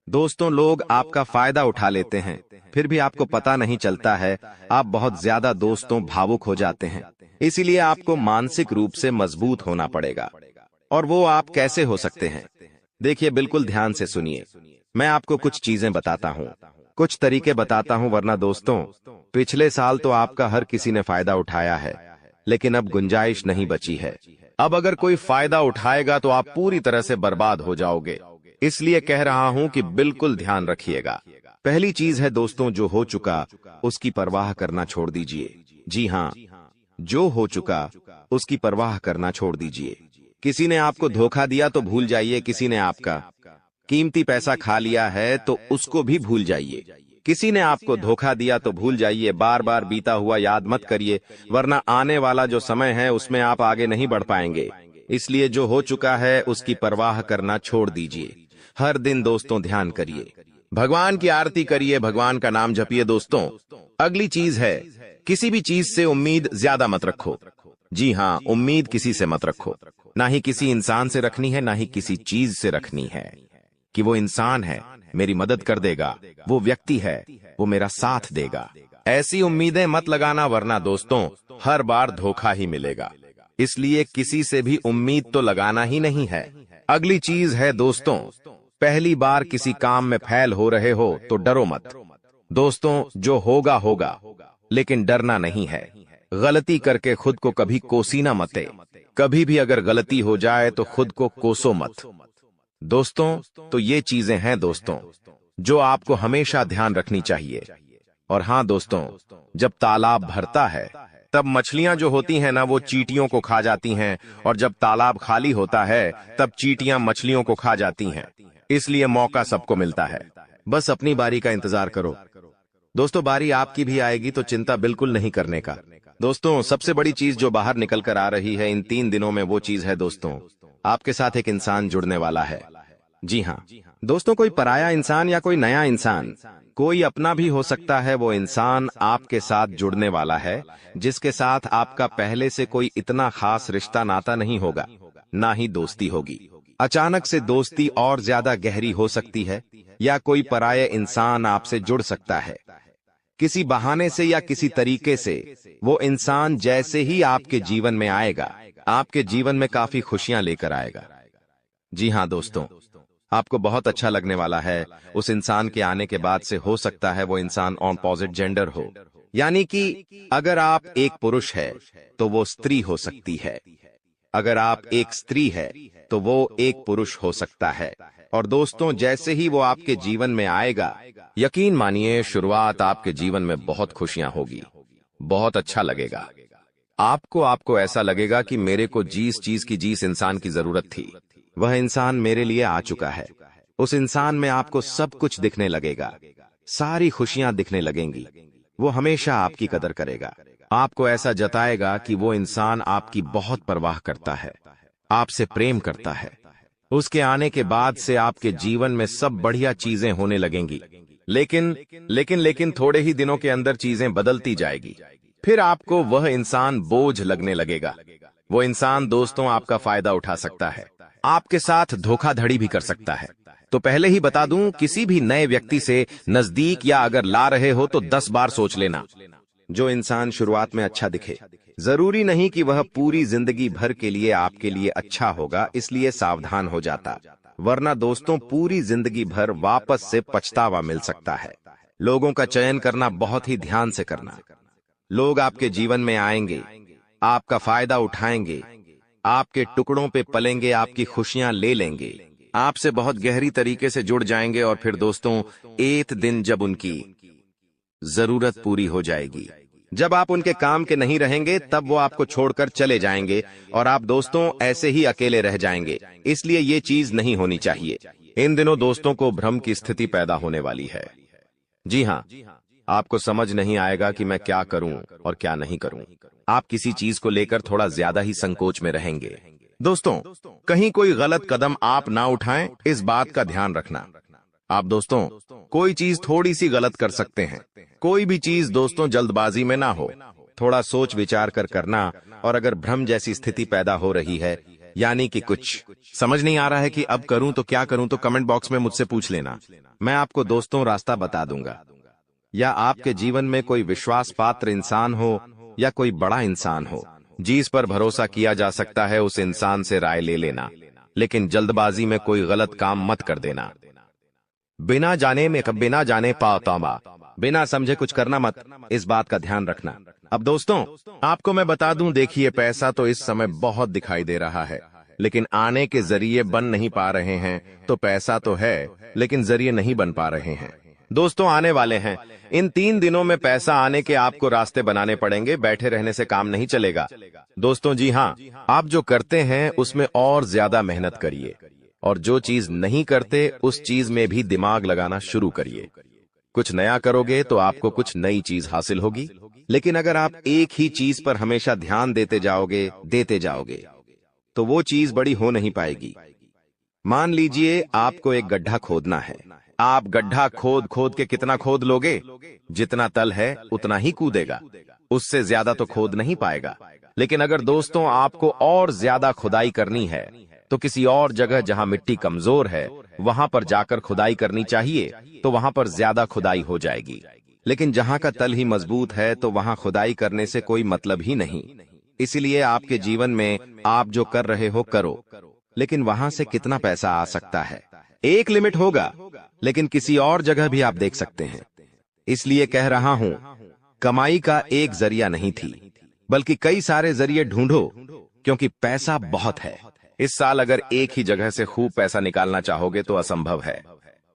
दोस्तों लोग आपका फायदा उठा लेते हैं, फिर भी आपको पता नहीं चलता है। आप बहुत ज्यादा दोस्तों भावुक हो जाते हैं, इसीलिए आपको मानसिक रूप से मजबूत होना पड़ेगा। और वो आप कैसे हो सकते हैं, देखिए बिल्कुल ध्यान से सुनिए। मैं आपको कुछ चीजें बताता हूँ, कुछ तरीके बताता हूँ, वरना दोस्तों पिछले साल तो आपका हर किसी ने फायदा उठाया है, लेकिन अब गुंजाइश नहीं बची है। अब अगर कोई फायदा उठाएगा तो आप पूरी तरह से बर्बाद हो जाओगे। इसलिए कह रहा हूं कि बिल्कुल ध्यान रखिएगा। पहली चीज है दोस्तों, जो हो चुका उसकी परवाह करना छोड़ दीजिए। जी हाँ, जो हो चुका उसकी परवाह करना छोड़ दीजिए। किसी ने आपको धोखा दिया तो भूल जाइए, किसी ने आपका कीमती पैसा खा लिया है तो उसको भी भूल जाइए। किसी ने आपको धोखा दिया तो भूल जाइए, बार बार बीता हुआ याद मत करिए, वरना आने वाला जो समय है उसमें आप आगे नहीं बढ़ पाएंगे। इसलिए जो हो चुका है उसकी परवाह करना छोड़ दीजिए। हर दिन दोस्तों ध्यान करिए, भगवान की आरती करिए, भगवान का नाम जपिए। दोस्तों अगली चीज है, किसी भी चीज से उम्मीद ज्यादा मत रखो। जी हाँ, उम्मीद किसी से मत रखो। ना ही किसी इंसान से रखनी है, ना ही किसी चीज से रखनी है कि वो इंसान है मेरी मदद कर देगा, वो व्यक्ति है वो मेरा साथ देगा। ऐसी उम्मीदें मत लगाना, वरना दोस्तों हर बार धोखा ही मिलेगा। इसलिए किसी से भी उम्मीद तो लगाना ही नहीं है। अगली चीज है दोस्तों, पहली बार किसी काम में फेल हो रहे हो तो डरो मत। दोस्तों जो होगा होगा, लेकिन डरना नहीं है। गलती करके खुद को कभी कोसीना मते। कभी भी अगर गलती हो जाए तो खुद को कोसो मत। दोस्तों तो ये चीजें हैं दोस्तों जो आपको हमेशा ध्यान रखनी चाहिए। और हाँ दोस्तों, जब तालाब भरता है तब मछलियां जो होती हैं ना, वो चींटियों को खा जाती हैं, और जब तालाब खाली होता है तब चींटियां मछलियों को खा जाती हैं। इसलिए मौका सबको मिलता है, बस अपनी बारी का इंतजार करो। दोस्तों बारी आपकी भी आएगी, तो चिंता बिल्कुल नहीं करने का। दोस्तों सबसे बड़ी चीज जो बाहर निकल कर आ रही है इन 3 दिनों में, वो चीज है दोस्तों, आपके साथ एक इंसान जुड़ने वाला है। जी हाँ दोस्तों, कोई पराया इंसान या कोई नया इंसान, कोई अपना भी हो सकता है। वो इंसान आपके साथ जुड़ने वाला है जिसके साथ आपका पहले से कोई इतना खास रिश्ता नाता नहीं होगा, ना ही दोस्ती होगी। अचानक से दोस्ती और ज्यादा गहरी हो सकती है, या कोई पराया इंसान आपसे जुड़ सकता है किसी बहाने से या किसी तरीके से। वो इंसान जैसे ही आपके जीवन में आएगा, आपके जीवन में काफी खुशियां लेकर आएगा। जी हाँ दोस्तों, आपको बहुत अच्छा लगने वाला है। उस इंसान के आने के बाद से हो सकता है वो इंसान ऑपोजिट जेंडर हो, यानी कि अगर आप एक पुरुष है तो वो स्त्री हो सकती है, अगर आप एक स्त्री है तो वो एक पुरुष हो सकता है। और दोस्तों जैसे ही वो आपके जीवन में आएगा, यकीन मानिए शुरुआत आपके जीवन में बहुत खुशियां होगी, बहुत अच्छा लगेगा। आपको ऐसा लगेगा कि मेरे को जिस चीज की जिस इंसान की जरूरत थी वह इंसान मेरे लिए आ चुका है। उस इंसान में आपको सब कुछ दिखने लगेगा, सारी खुशियां दिखने लगेंगी। वो हमेशा आपकी कदर करेगा, आपको ऐसा जताएगा कि वो इंसान आपकी बहुत परवाह करता है, आपसे प्रेम करता है। उसके आने के बाद से आपके जीवन में सब बढ़िया चीजें होने लगेंगी। लेकिन थोड़े ही दिनों के अंदर चीजें बदलती जाएगी। फिर आपको वह इंसान बोझ लगने लगेगा। वो इंसान दोस्तों आपका फायदा उठा सकता है, आपके साथ धोखाधड़ी भी कर सकता है। तो पहले ही बता दूं, किसी भी नए व्यक्ति से नजदीक या अगर ला रहे हो तो 10 बार सोच लेना। जो इंसान शुरुआत में अच्छा दिखे, जरूरी नहीं कि वह पूरी जिंदगी भर के लिए आपके लिए अच्छा होगा, इसलिए सावधान हो जाता, वरना दोस्तों पूरी जिंदगी भर वापस से पछतावा मिल सकता है। लोगों का चयन करना बहुत ही ध्यान से करना। लोग आपके जीवन में आएंगे, आपका फायदा उठाएंगे, आपके टुकड़ों पे पलेंगे, आपकी खुशियां ले लेंगे, आपसे बहुत गहरी तरीके से जुड़ जाएंगे। और फिर दोस्तों एक दिन जब उनकी जरूरत पूरी हो जाएगी, जब आप उनके काम के नहीं रहेंगे, तब वो आपको छोड़कर चले जाएंगे और आप दोस्तों ऐसे ही अकेले रह जाएंगे। इसलिए ये चीज नहीं होनी चाहिए। इन दिनों दोस्तों को भ्रम की स्थिति पैदा होने वाली है। जी हाँ, आपको समझ नहीं आएगा कि मैं क्या करूं और क्या नहीं करूं। आप किसी चीज को लेकर थोड़ा ज्यादा ही संकोच में रहेंगे। दोस्तों कहीं कोई गलत कदम आप ना उठाएं, इस बात का ध्यान रखना। आप दोस्तों कोई चीज थोड़ी सी गलत कर सकते हैं। कोई भी चीज दोस्तों जल्दबाजी में ना हो, थोड़ा सोच विचार कर करना। और अगर भ्रम जैसी स्थिति पैदा हो रही है, यानी कि कुछ समझ नहीं आ रहा है कि अब करूं तो क्या करूं, तो कमेंट बॉक्स में मुझसे पूछ लेना, मैं आपको दोस्तों रास्ता बता दूंगा। या आपके जीवन में कोई विश्वास पात्र इंसान हो या कोई बड़ा इंसान हो जिस पर भरोसा किया जा सकता है, उस इंसान से राय ले लेना, लेकिन जल्दबाजी में कोई गलत काम मत कर देना। बिना जाने पातामा, बिना समझे कुछ करना मत, इस बात का ध्यान रखना। अब दोस्तों आपको मैं बता दूं, देखिए पैसा तो इस समय बहुत दिखाई दे रहा है, लेकिन आने के जरिए बन नहीं पा रहे हैं। तो पैसा तो है लेकिन जरिए नहीं बन पा रहे हैं। दोस्तों आने वाले हैं, इन 3 दिनों में पैसा आने के आपको रास्ते बनाने पड़ेंगे, बैठे रहने से काम नहीं चलेगा। दोस्तों जी हाँ, आप जो करते हैं उसमें और ज्यादा मेहनत करिए, और जो चीज नहीं करते उस चीज में भी दिमाग लगाना शुरू करिए। कुछ नया करोगे तो आपको कुछ नई चीज हासिल होगी। लेकिन अगर आप एक ही चीज पर हमेशा ध्यान देते जाओगे तो वो चीज बड़ी हो नहीं पाएगी। मान लीजिए आपको एक गड्ढा खोदना है। आप गड्ढा खोद खोद के कितना खोद लोगे? जितना तल है उतना ही कूदेगा, उससे ज्यादा तो खोद नहीं पाएगा। लेकिन अगर दोस्तों आपको और ज्यादा खुदाई करनी है तो किसी और जगह जहां मिट्टी कमजोर है वहां पर जाकर खुदाई करनी चाहिए, तो वहां पर ज्यादा खुदाई हो जाएगी। लेकिन जहां का तल ही मजबूत है तो वहां खुदाई करने से कोई मतलब ही नहीं। इसलिए आपके जीवन में आप जो कर रहे हो करो, लेकिन वहां से कितना पैसा आ सकता है? एक लिमिट होगा, लेकिन किसी और जगह भी आप देख सकते हैं। इसलिए कह रहा हूं, कमाई का एक जरिया नहीं थी, बल्कि कई सारे जरिए ढूंढो, क्योंकि पैसा बहुत है। इस साल अगर एक ही जगह से खूब पैसा निकालना चाहोगे तो असंभव है।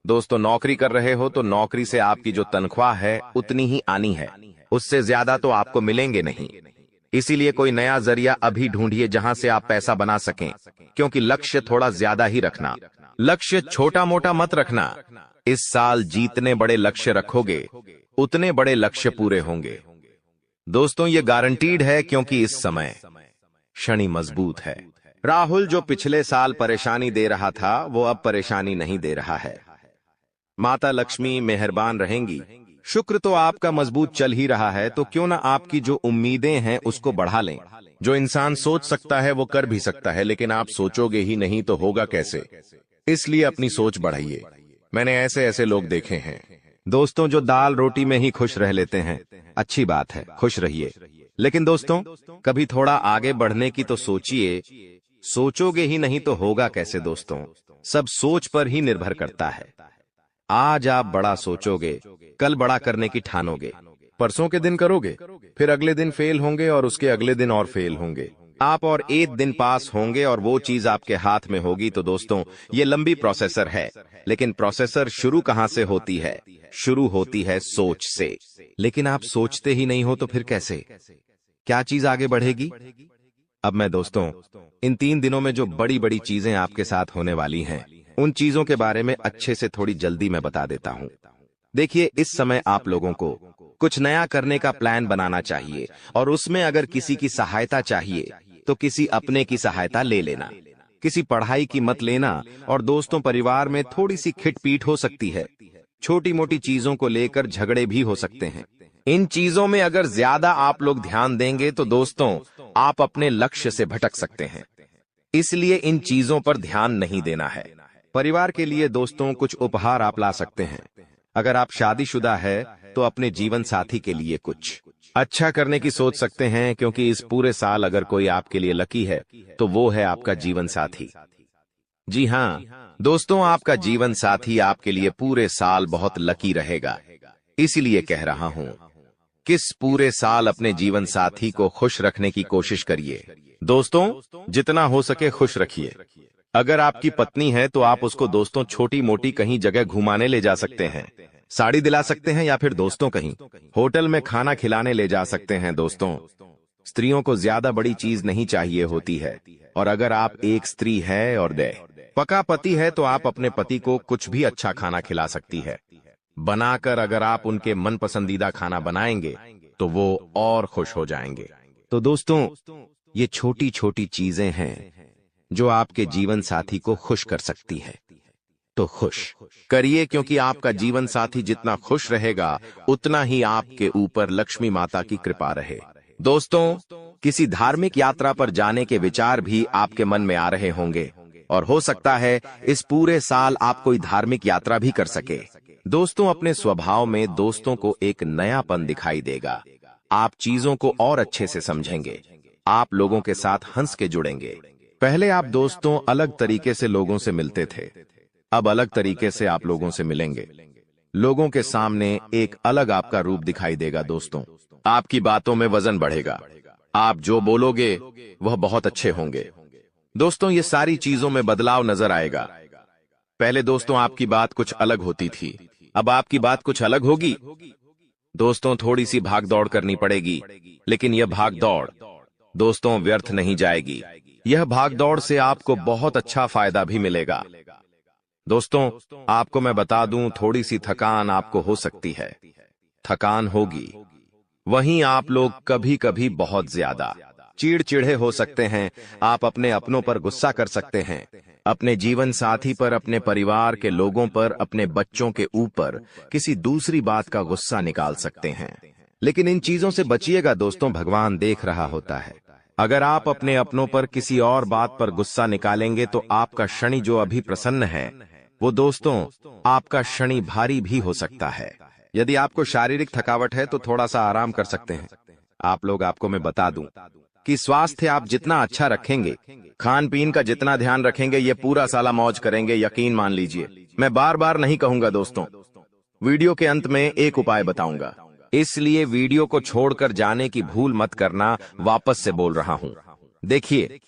दोस्तों, नौकरी कर रहे हो तो नौकरी से आपकी जो तनख्वाह है उतनी ही आनी है, उससे ज्यादा तो आपको मिलेंगे नहीं। इसीलिए कोई नया जरिया अभी ढूंढिए जहां से आप पैसा बना सकें, क्योंकि लक्ष्य थोड़ा ज्यादा ही रखना, लक्ष्य छोटा मोटा मत रखना। इस साल जितने बड़े लक्ष्य रखोगे उतने बड़े लक्ष्य पूरे होंगे। दोस्तों, ये गारंटीड है, क्योंकि इस समय शनि मजबूत है। राहुल जो पिछले साल परेशानी दे रहा था वो अब परेशानी नहीं दे रहा है। माता लक्ष्मी मेहरबान रहेंगी। शुक्र तो आपका मजबूत चल ही रहा है, तो क्यों ना आपकी जो उम्मीदें हैं उसको बढ़ा लें। जो इंसान सोच सकता है वो कर भी सकता है, लेकिन आप सोचोगे ही नहीं तो होगा कैसे? इसलिए अपनी सोच बढ़ाइए। मैंने ऐसे ऐसे लोग देखे हैं दोस्तों जो दाल रोटी में ही खुश रह लेते हैं। अच्छी बात है, खुश रहिए, लेकिन दोस्तों कभी थोड़ा आगे बढ़ने की तो सोचिए। सोचोगे ही नहीं तो होगा कैसे? दोस्तों, सब सोच पर ही निर्भर करता है। आज आप बड़ा सोचोगे, कल बड़ा करने की ठानोगे। परसों के दिन करोगे, फिर अगले दिन फेल होंगे और उसके अगले दिन और फेल होंगे। आप और एक दिन पास होंगे और वो चीज आपके हाथ में होगी। तो दोस्तों, ये लंबी प्रोसेसर है, लेकिन प्रोसेसर शुरू कहां से होती है? शुरू होती है सोच से। लेकिन आप सोचते ही नहीं हो तो फिर कैसे? क्या चीज आगे बढ़ेगी? अब मैं दोस्तों इन 3 दिनों में जो बड़ी बड़ी चीजें आपके साथ होने वाली हैं, उन चीजों के बारे में अच्छे से थोड़ी जल्दी मैं बता देता हूं। देखिए, इस समय आप लोगों को कुछ नया करने का प्लान बनाना चाहिए, और उसमें अगर किसी की सहायता चाहिए तो किसी अपने की सहायता ले लेना। किसी पढ़ाई की मत लेना। और दोस्तों, परिवार में थोड़ी सी खिटपीट हो सकती है। छोटी मोटी चीजों को लेकर झगड़े भी हो सकते हैं। इन चीजों में अगर ज्यादा आप लोग ध्यान देंगे तो दोस्तों आप अपने लक्ष्य से भटक सकते हैं। इसलिए इन चीजों पर ध्यान नहीं देना है। परिवार के लिए दोस्तों कुछ उपहार आप ला सकते हैं। अगर आप शादीशुदा है तो अपने जीवन साथी के लिए कुछ अच्छा करने की सोच सकते हैं, क्योंकि इस पूरे साल अगर कोई आपके लिए लकी है तो वो है आपका जीवन साथी। जी हाँ दोस्तों, आपका जीवन साथी आपके लिए पूरे साल बहुत लकी रहेगा। इसीलिए कह रहा हूं, किस पूरे साल अपने जीवन साथी को खुश रखने की कोशिश करिए। दोस्तों, जितना हो सके खुश रखिए। अगर आपकी पत्नी है तो आप उसको दोस्तों छोटी मोटी कहीं जगह घुमाने ले जा सकते हैं, साड़ी दिला सकते हैं, या फिर दोस्तों कहीं होटल में खाना खिलाने ले जा सकते हैं। दोस्तों, स्त्रियों को ज्यादा बड़ी चीज नहीं चाहिए होती है, और अगर आप एक स्त्री है और पका पति है तो आप अपने पति को कुछ भी अच्छा खाना खिला सकती है बनाकर। अगर आप उनके मन पसंदीदा खाना बनाएंगे तो वो और खुश हो जाएंगे। तो दोस्तों, ये छोटी छोटी चीजें हैं जो आपके जीवन साथी को खुश कर सकती है। तो खुश करिए, क्योंकि आपका जीवन साथी जितना खुश रहेगा उतना ही आपके ऊपर लक्ष्मी माता की कृपा रहे। दोस्तों, किसी धार्मिक यात्रा पर जाने के विचार भी आपके मन में आ रहे होंगे, और हो सकता है इस पूरे साल आप कोई धार्मिक यात्रा भी कर सके। दोस्तों, अपने स्वभाव में दोस्तों को एक नयापन दिखाई देगा। आप चीजों को और अच्छे से समझेंगे। आप लोगों के साथ हंस के जुड़ेंगे। पहले आप दोस्तों अलग तरीके से लोगों से मिलते थे, अब अलग तरीके से आप लोगों से मिलेंगे। लोगों के सामने एक अलग आपका रूप दिखाई देगा। दोस्तों, आपकी बातों में वजन बढ़ेगा। आप जो बोलोगे वह बहुत अच्छे होंगे। दोस्तों, ये सारी चीजों में बदलाव नजर आएगा। पहले दोस्तों आपकी बात कुछ अलग होती थी, अब आपकी बात कुछ अलग होगी। दोस्तों, थोड़ी सी भाग दौड़ करनी पड़ेगी, लेकिन यह भाग दौड़ दोस्तों व्यर्थ नहीं जाएगी। यह भाग दौड़ से आपको बहुत अच्छा फायदा भी मिलेगा। दोस्तों, आपको मैं बता दूं, थोड़ी सी थकान आपको हो सकती है, थकान होगी। वहीं आप लोग कभी कभी बहुत ज्यादा चिड़चिड़े हो सकते हैं। आप अपने अपनों पर गुस्सा कर सकते हैं, अपने जीवन साथी पर, अपने परिवार के लोगों पर, अपने बच्चों के ऊपर किसी दूसरी बात का गुस्सा निकाल सकते हैं। लेकिन इन चीजों से बचिएगा दोस्तों, भगवान देख रहा होता है। अगर आप अपने अपनों पर किसी और बात पर गुस्सा निकालेंगे तो आपका शनि जो अभी प्रसन्न है, वो दोस्तों आपका शनि भारी भी हो सकता है। यदि आपको शारीरिक थकावट है तो थोड़ा सा आराम कर सकते हैं। आप लोग, आपको मैं बता दूं कि स्वास्थ्य आप जितना अच्छा रखेंगे, खान पीन का जितना ध्यान रखेंगे, ये पूरा साला मौज करेंगे, यकीन मान लीजिए। मैं बार बार नहीं कहूंगा दोस्तों, वीडियो के अंत में एक उपाय बताऊंगा, इसलिए वीडियो को छोड़कर जाने की भूल मत करना। वापस से बोल रहा हूं, देखिए,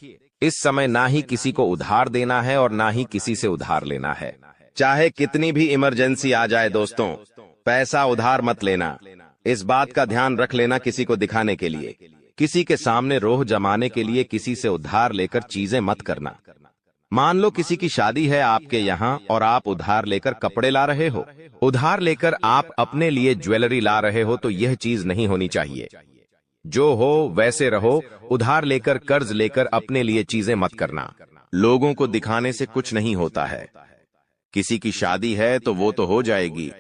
इस समय ना ही किसी को उधार देना है और ना ही किसी से उधार लेना है। चाहे कितनी भी इमरजेंसी आ जाए दोस्तों, पैसा उधार मत लेना। इस बात का ध्यान रख लेना, किसी को दिखाने के लिए, किसी के सामने रोह जमाने के लिए किसी से उधार लेकर चीजें मत करना। मान लो किसी की शादी है आपके यहाँ और आप उधार लेकर कपड़े ला रहे हो, उधार लेकर आप अपने लिए ज्वेलरी ला रहे हो, तो यह चीज नहीं होनी चाहिए। जो हो वैसे रहो, उधार लेकर, कर्ज लेकर अपने लिए चीजें मत करना। लोगों को दिखाने से कुछ नहीं होता है। किसी की शादी है तो वो तो हो जाएगी,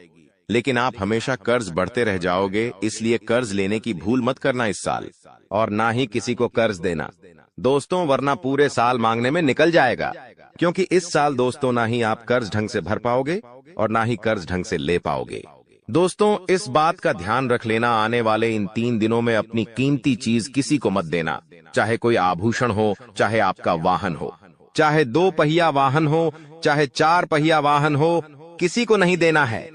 लेकिन आप हमेशा कर्ज बढ़ते रह जाओगे, इसलिए कर्ज लेने की भूल मत करना इस साल, और ना ही किसी को कर्ज देना दोस्तों, वरना पूरे साल मांगने में निकल जाएगा। क्योंकि इस साल दोस्तों ना ही आप कर्ज ढंग से भर पाओगे और ना ही कर्ज ढंग से ले पाओगे। दोस्तों, इस बात का ध्यान रख लेना, आने वाले इन 3 दिनों में अपनी कीमती चीज किसी को मत देना। चाहे कोई आभूषण हो, चाहे आपका वाहन हो, चाहे 2 पहिया वाहन हो, चाहे 4 पहिया वाहन हो, किसी को नहीं देना है।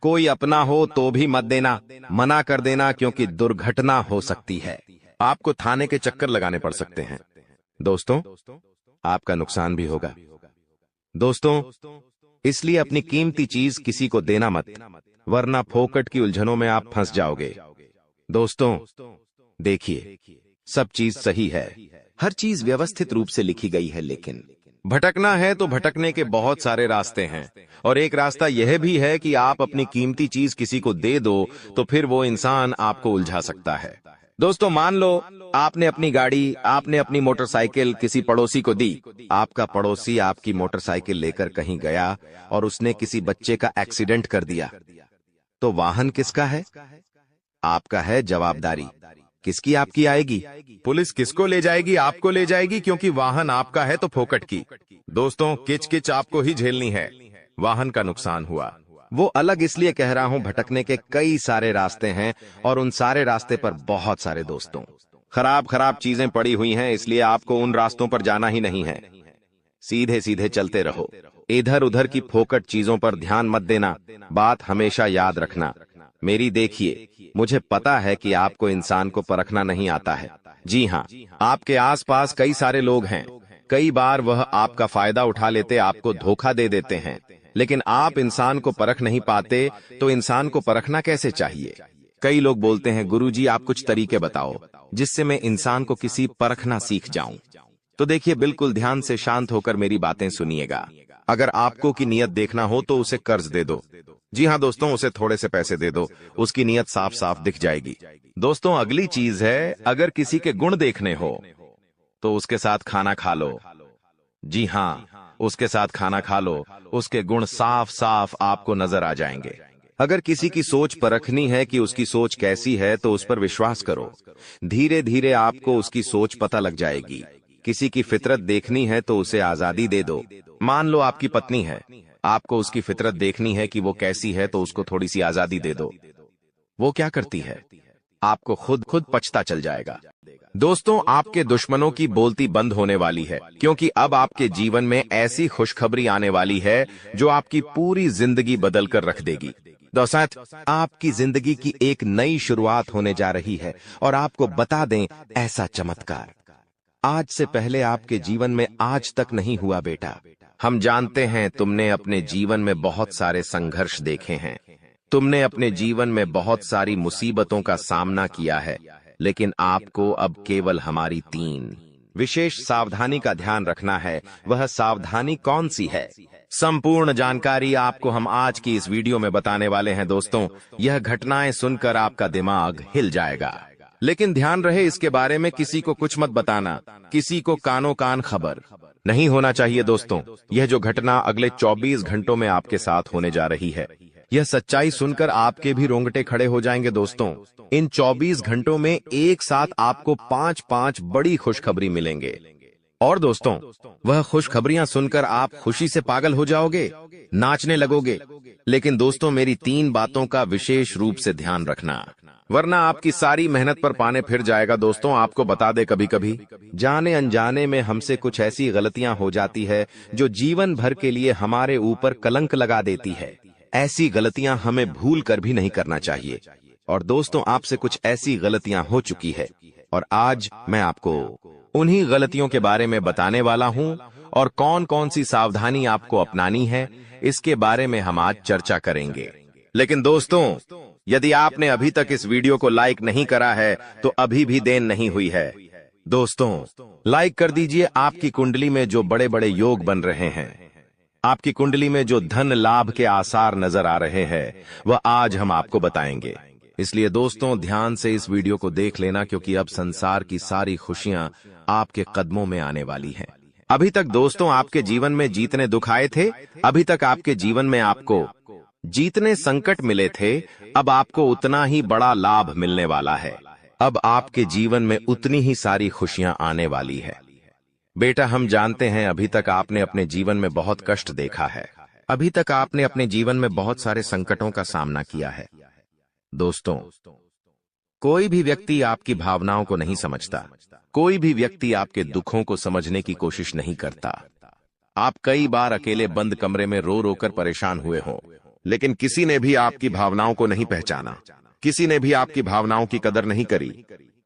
कोई अपना हो तो भी मत देना, मना कर देना, क्योंकि दुर्घटना हो सकती है। आपको थाने के चक्कर लगाने पड़ सकते हैं दोस्तों, आपका नुकसान भी होगा दोस्तों। इसलिए अपनी कीमती चीज किसी को देना मत, वरना फोकट की उलझनों में आप फंस जाओगे। दोस्तों देखिए, सब चीज सही है, हर चीज व्यवस्थित रूप से लिखी गई है, लेकिन भटकना है तो भटकने के बहुत सारे रास्ते हैं। और एक रास्ता यह भी है कि आप अपनी कीमती चीज किसी को दे दो तो फिर वो इंसान आपको उलझा सकता है। दोस्तों, मान लो आपने अपनी गाड़ी, आपने अपनी मोटरसाइकिल किसी पड़ोसी को दी। आपका पड़ोसी आपकी मोटरसाइकिल लेकर कहीं गया और उसने किसी बच्चे का एक्सीडेंट कर दिया, तो वाहन किसका है? आपका है। जवाबदारी किसकी आपकी आएगी? पुलिस किसको ले जाएगी? आपको ले जाएगी, क्योंकि वाहन आपका है तो फोकट की। दोस्तों, किच किच आपको ही झेलनी है। वाहन का नुकसान हुआ, वो अलग इसलिए कह रहा हूं, भटकने के कई सारे रास्ते हैं और उन सारे रास्ते पर बहुत सारे दोस्तों खराब खराब चीजें पड़ी हुई हैं, इसलिए आपको उन रास्तों पर जाना ही नहीं है। सीधे सीधे चलते रहो, इधर उधर की फोकट चीजों पर ध्यान मत देना। बात हमेशा याद रखना मेरी। देखिए, मुझे पता है कि आपको इंसान को परखना नहीं आता है। जी हाँ, आपके आसपास कई सारे लोग हैं, कई बार वह आपका फायदा उठा लेते, आपको धोखा दे देते हैं, लेकिन आप इंसान को परख नहीं पाते, तो इंसान को परखना कैसे चाहिए? कई लोग बोलते हैं, गुरुजी आप कुछ तरीके बताओ जिससे मैं इंसान को किसी परखना सीख जाऊं। तो देखिए, बिल्कुल ध्यान से शांत होकर मेरी बातें सुनिएगा। अगर आपको की नियत देखना हो तो उसे कर्ज दे दो। जी हाँ दोस्तों, उसे थोड़े से पैसे दे दो, उसकी नियत साफ साफ दिख जाएगी। दोस्तों, अगली चीज है, अगर किसी के गुण देखने हो तो उसके साथ खाना खा लो। जी हाँ, उसके साथ खाना खा लो, उसके गुण साफ साफ आपको नजर आ जाएंगे। अगर किसी की सोच परखनी है कि उसकी सोच कैसी है तो उस पर विश्वास करो, धीरे धीरे आपको उसकी सोच पता लग जाएगी। किसी की फितरत देखनी है तो उसे आजादी दे दो। मान लो आपकी पत्नी है, आपको उसकी फितरत देखनी है कि वो कैसी है, तो उसको थोड़ी सी आजादी दे दो। वो क्या करती है, आपको खुद पछता चल जाएगा। दोस्तों, आपके दुश्मनों की बोलती बंद होने वाली है, क्योंकि अब आपके जीवन में ऐसी खुशखबरी आने वाली है जो आपकी पूरी जिंदगी बदल कर रख देगी। दोस्तों, आपकी जिंदगी की एक नई शुरुआत होने जा रही है, और आपको बता दें, ऐसा चमत्कार आज से पहले आपके जीवन में आज तक नहीं हुआ बेटा। हम जानते हैं तुमने अपने जीवन में बहुत सारे संघर्ष देखे हैं, तुमने अपने जीवन में बहुत सारी मुसीबतों का सामना किया है, लेकिन आपको अब केवल हमारी 3 विशेष सावधानी का ध्यान रखना है। वह सावधानी कौन सी है? संपूर्ण जानकारी आपको हम आज की इस वीडियो में बताने वाले हैं दोस्तों। यह घटनाएं सुनकर आपका दिमाग हिल जाएगा, लेकिन ध्यान रहे इसके बारे में किसी को कुछ मत बताना, किसी को कानो कान खबर नहीं होना चाहिए दोस्तों। यह जो घटना अगले 24 घंटों में आपके साथ होने जा रही है, यह सच्चाई सुनकर आपके भी रोंगटे खड़े हो जाएंगे दोस्तों। इन 24 घंटों में एक साथ आपको 5 बड़ी खुशखबरी मिलेंगे, और दोस्तों वह खुशखबरियां सुनकर आप खुशी से पागल हो जाओगे, नाचने लगोगे। लेकिन दोस्तों मेरी 3 बातों का विशेष रूप से ध्यान रखना, वरना आपकी सारी मेहनत पर पानी फिर जाएगा दोस्तों। आपको बता दे, कभी कभी जाने अनजाने में हमसे कुछ ऐसी गलतियां हो जाती है जो जीवन भर के लिए हमारे ऊपर कलंक लगा देती है। ऐसी गलतियां हमें भूल कर भी नहीं करना चाहिए। और दोस्तों आपसे कुछ ऐसी गलतियां हो चुकी है, और आज मैं आपको उन्हीं गलतियों के बारे में बताने वाला हूं, और कौन कौन सी सावधानी आपको अपनानी है इसके बारे में हम आज चर्चा करेंगे। लेकिन दोस्तों यदि आपने अभी तक इस वीडियो को लाइक नहीं करा है तो अभी भी देर नहीं हुई है। दोस्तों लाइक कर दीजिए। आपकी कुंडली में जो बड़े बड़े योग बन रहे हैं, आपकी कुंडली में जो धन लाभ के आसार नजर आ रहे हैं, वह आज हम आपको बताएंगे। इसलिए दोस्तों ध्यान से इस वीडियो को देख लेना, क्योंकि अब संसार की सारी खुशियां आपके कदमों में आने वाली हैं। अभी तक दोस्तों आपके जीवन में जीतने दुख आए थे, अभी तक आपके जीवन में आपको जीतने संकट मिले थे, अब आपको उतना ही बड़ा लाभ मिलने वाला है। अब आपके जीवन में उतनी ही सारी खुशियां आने वाली है। बेटा हम जानते हैं अभी तक आपने अपने जीवन में बहुत कष्ट देखा है, अभी तक आपने अपने जीवन में बहुत सारे संकटों का सामना किया है। दोस्तों कोई भी व्यक्ति आपकी भावनाओं को नहीं समझता, कोई भी व्यक्ति आपके दुखों को समझने की कोशिश नहीं करता। आप कई बार अकेले बंद कमरे में रो रो कर परेशान हुए हो, लेकिन किसी ने भी आपकी भावनाओं को नहीं पहचाना, किसी ने भी आपकी भावनाओं की कदर नहीं करी।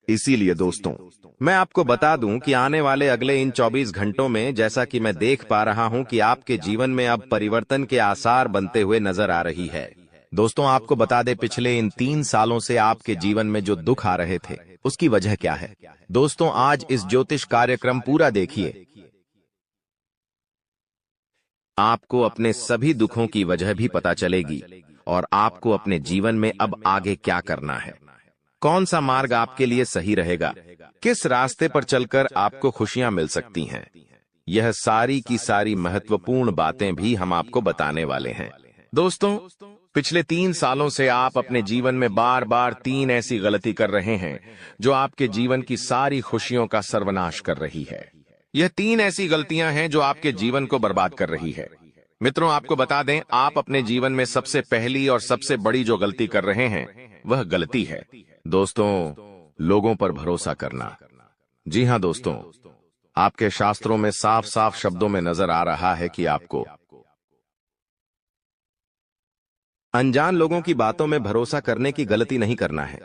इसीलिए दोस्तों मैं आपको बता दूं कि आने वाले अगले इन 24 घंटों में, जैसा कि मैं देख पा रहा हूं कि आपके जीवन में अब परिवर्तन के आसार बनते हुए नजर आ रही है। दोस्तों आपको बता दे, पिछले इन 3 सालों से आपके जीवन में जो दुख आ रहे थे उसकी वजह क्या है। दोस्तों आज इस ज्योतिष कार्यक्रम पूरा देखिए, आपको अपने सभी दुखों की वजह भी पता चलेगी, और आपको अपने जीवन में अब आगे क्या करना है, कौन सा मार्ग आपके लिए सही रहेगा, किस रास्ते पर चलकर आपको खुशियां मिल सकती हैं। यह सारी की सारी महत्वपूर्ण बातें भी हम आपको बताने वाले हैं। दोस्तों पिछले 3 सालों से आप अपने जीवन में बार बार 3 ऐसी गलती कर रहे हैं जो आपके जीवन की सारी खुशियों का सर्वनाश कर रही है। यह 3 ऐसी गलतियां हैं जो आपके जीवन को बर्बाद कर रही है। मित्रों आपको बता दें, आप अपने जीवन में सबसे पहली और सबसे बड़ी जो गलती कर रहे हैं वह गलती है दोस्तों लोगों पर भरोसा करना। जी हां दोस्तों, आपके शास्त्रों में साफ साफ शब्दों में नजर आ रहा है कि आपको अनजान लोगों की बातों में भरोसा करने की गलती नहीं करना है।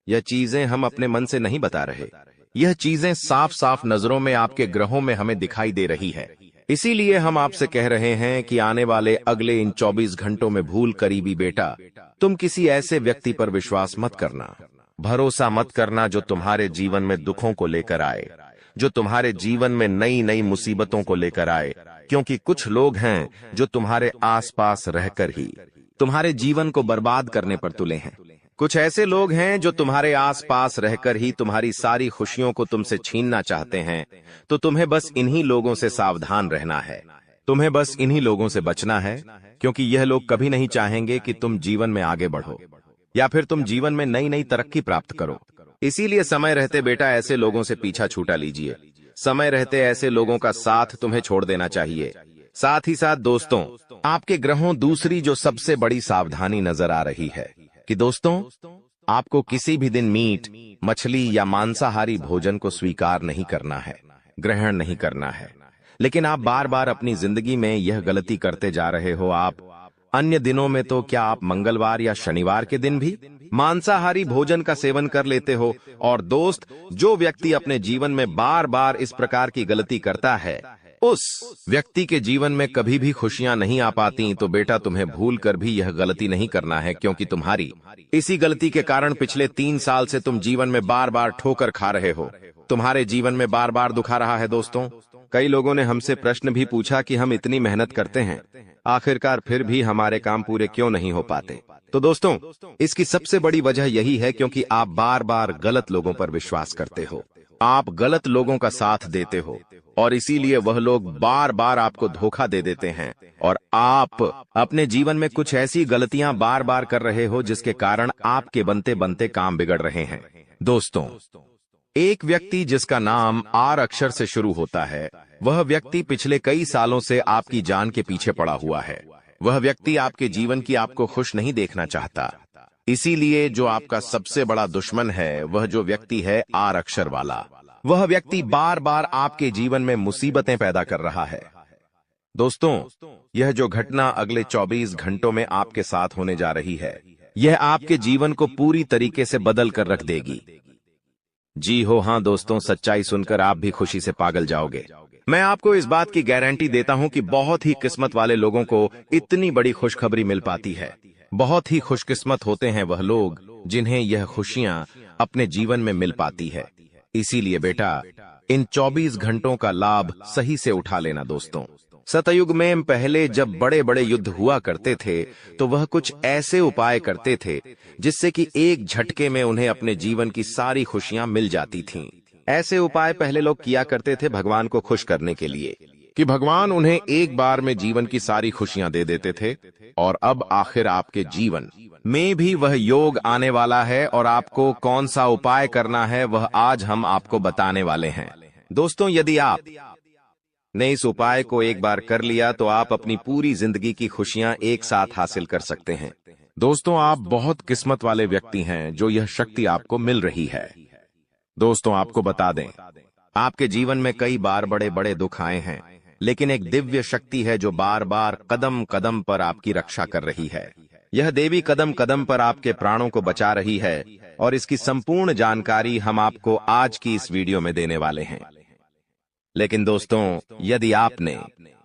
यह चीजें हम अपने मन से नहीं बता रहे, यह चीजें साफ साफ नजरों में आपके ग्रहों में हमें दिखाई दे रही है। इसीलिए हम आपसे कह रहे हैं कि आने वाले अगले इन 24 घंटों में भूल करीबी बेटा तुम किसी ऐसे व्यक्ति पर विश्वास मत करना, भरोसा मत करना जो तुम्हारे जीवन में दुखों को लेकर आए, जो तुम्हारे जीवन में नई नई मुसीबतों को लेकर आए। क्योंकि कुछ लोग हैं जो तुम्हारे आसपास रहकर ही तुम्हारे जीवन को बर्बाद करने पर तुले हैं। कुछ ऐसे लोग हैं जो तुम्हारे आसपास रहकर ही तुम्हारी सारी खुशियों को तुमसे छीनना चाहते हैं। तो तुम्हें बस इन्हीं लोगों से सावधान रहना है, तुम्हें बस इन्हीं लोगों से बचना है, क्योंकि यह लोग कभी नहीं चाहेंगे कि तुम जीवन में आगे बढ़ो या फिर तुम जीवन में नई नई तरक्की प्राप्त करो। इसीलिए समय रहते बेटा ऐसे लोगों से पीछा छूटा लीजिए, समय रहते ऐसे लोगों का साथ तुम्हें छोड़ देना चाहिए। साथ ही साथ दोस्तों आपके ग्रहों दूसरी जो सबसे बड़ी सावधानी नजर आ रही है कि दोस्तों आपको किसी भी दिन मीट, मछली या मांसाहारी भोजन को स्वीकार नहीं करना है, ग्रहण नहीं करना है। लेकिन आप बार बार अपनी जिंदगी में यह गलती करते जा रहे हो। आप अन्य दिनों में तो क्या आप मंगलवार या शनिवार के दिन भी मांसाहारी भोजन का सेवन कर लेते हो। और दोस्त जो व्यक्ति अपने जीवन में बार बार इस प्रकार की गलती करता है उस व्यक्ति के जीवन में कभी भी खुशियां नहीं आ पाती। तो बेटा तुम्हें भूल कर भी यह गलती नहीं करना है, क्योंकि तुम्हारी इसी गलती के कारण पिछले 3 साल से तुम जीवन में बार बार ठोकर खा रहे हो, तुम्हारे जीवन में बार बार दुखा रहा है। दोस्तों कई लोगों ने हमसे प्रश्न भी पूछा कि हम इतनी मेहनत करते हैं, आखिरकार फिर भी हमारे काम पूरे क्यों नहीं हो पाते। तो दोस्तों, इसकी सबसे बड़ी वजह यही है क्योंकि आप बार बार गलत लोगों पर विश्वास करते हो, आप गलत लोगों का साथ देते हो और इसीलिए वह लोग बार बार आपको धोखा दे देते हैं और आप अपने जीवन में कुछ ऐसी गलतियां बार बार कर रहे हो जिसके कारण आपके बनते बनते काम बिगड़ रहे हैं। दोस्तों, एक व्यक्ति जिसका नाम आर अक्षर से शुरू होता है, वह व्यक्ति पिछले कई सालों से आपकी जान के पीछे पड़ा हुआ है। वह व्यक्ति आपके जीवन की आपको खुश नहीं देखना चाहता। इसीलिए जो आपका सबसे बड़ा दुश्मन है वह जो व्यक्ति है आर अक्षर वाला, वह व्यक्ति बार बार आपके जीवन में मुसीबतें पैदा कर रहा है। दोस्तों, यह जो घटना अगले 24 घंटों में आपके साथ होने जा रही है, यह आपके जीवन को पूरी तरीके से बदल कर रख देगी। जी हो हाँ दोस्तों, सच्चाई सुनकर आप भी खुशी से पागल जाओगे। मैं आपको इस बात की गारंटी देता हूं कि बहुत ही किस्मत वाले लोगों को इतनी बड़ी खुशखबरी मिल पाती है। बहुत ही खुशकिस्मत होते हैं वह लोग जिन्हें यह खुशियां अपने जीवन में मिल पाती है। इसीलिए बेटा, इन 24 घंटों का लाभ सही से उठा लेना। दोस्तों, सतयुग में पहले जब बड़े बड़े युद्ध हुआ करते थे तो वह कुछ ऐसे उपाय करते थे जिससे कि एक झटके में उन्हें अपने जीवन की सारी खुशियां मिल जाती थीं। ऐसे उपाय पहले लोग किया करते थे भगवान को खुश करने के लिए कि भगवान उन्हें एक बार में जीवन की सारी खुशियां दे देते थे। और अब आखिर आपके जीवन में भी वह योग आने वाला है और आपको कौन सा उपाय करना है वह आज हम आपको बताने वाले हैं। दोस्तों, यदि आप ने इस उपाय को एक बार कर लिया तो आप अपनी पूरी जिंदगी की खुशियां एक साथ हासिल कर सकते हैं। दोस्तों, आप बहुत किस्मत वाले व्यक्ति हैं जो यह शक्ति आपको मिल रही है। दोस्तों, आपको बता दें, आपके जीवन में कई बार बड़े बड़े दुख आए हैं, लेकिन एक दिव्य शक्ति है जो बार बार कदम कदम पर आपकी रक्षा कर रही है। यह देवी कदम कदम पर आपके प्राणों को बचा रही है और इसकी संपूर्ण जानकारी हम आपको आज की इस वीडियो में देने वाले हैं। लेकिन दोस्तों, यदि आपने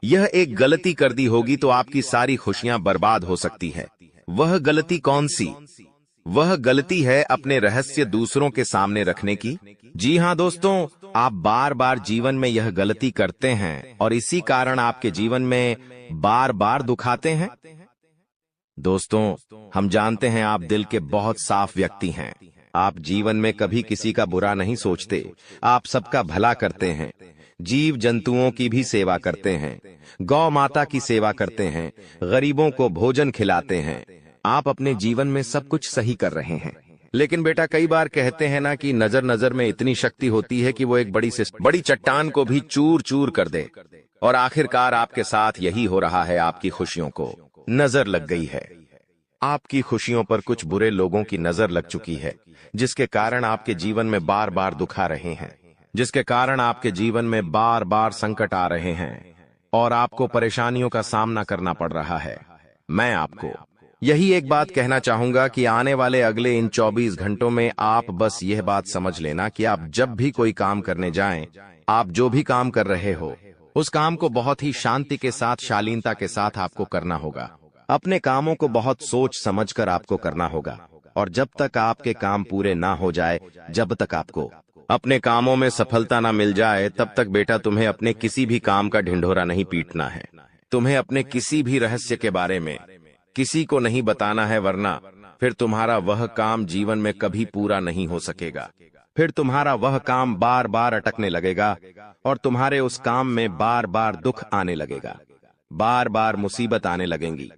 यह एक गलती कर दी होगी तो आपकी सारी खुशियां बर्बाद हो सकती है। वह गलती कौन सी? वह गलती है अपने रहस्य दूसरों के सामने रखने की। जी हाँ दोस्तों, आप बार बार जीवन में यह गलती करते हैं और इसी कारण आपके जीवन में बार बार दुख आते हैं। दोस्तों, हम जानते हैं आप दिल के बहुत साफ व्यक्ति हैं। आप जीवन में कभी किसी का बुरा नहीं सोचते, आप सबका भला करते हैं, जीव जंतुओं की भी सेवा करते हैं, गौ माता की सेवा करते हैं, गरीबों को भोजन खिलाते हैं। आप अपने जीवन में सब कुछ सही कर रहे हैं। लेकिन बेटा, कई बार कहते हैं ना कि नजर नजर में इतनी शक्ति होती है कि वो एक बड़ी चट्टान को भी चूर चूर कर दे। और आखिरकार आपके साथ यही हो रहा है। आपकी खुशियों को नजर लग गई है। आपकी खुशियों पर कुछ बुरे लोगों की नजर लग चुकी है, जिसके कारण आपके जीवन में बार बार दुख आ रहे हैं, जिसके कारण आपके जीवन में बार बार संकट आ रहे हैं और आपको परेशानियों का सामना करना पड़ रहा है। मैं आपको यही एक बात कहना चाहूंगा कि आने वाले अगले इन 24 घंटों में आप बस यह बात समझ लेना कि आप जब भी कोई काम करने जाएं, आप जो भी काम कर रहे हो उस काम को बहुत ही शांति के साथ, शालीनता के साथ आपको करना होगा। अपने कामों को बहुत सोच समझकर आपको करना होगा और जब तक आपके काम पूरे ना हो जाए, जब तक आपको अपने कामों में सफलता ना मिल जाए, तब तक बेटा तुम्हें अपने किसी भी काम का ढिंढोरा नहीं पीटना है। तुम्हें अपने किसी भी रहस्य के बारे में किसी को नहीं बताना है, वरना फिर तुम्हारा वह काम जीवन में कभी पूरा नहीं हो सकेगा। फिर तुम्हारा वह काम बार बार अटकने लगेगा और तुम्हारे उस काम में बार बार दुख आने लगेगा, बार बार मुसीबत आने लगेंगी।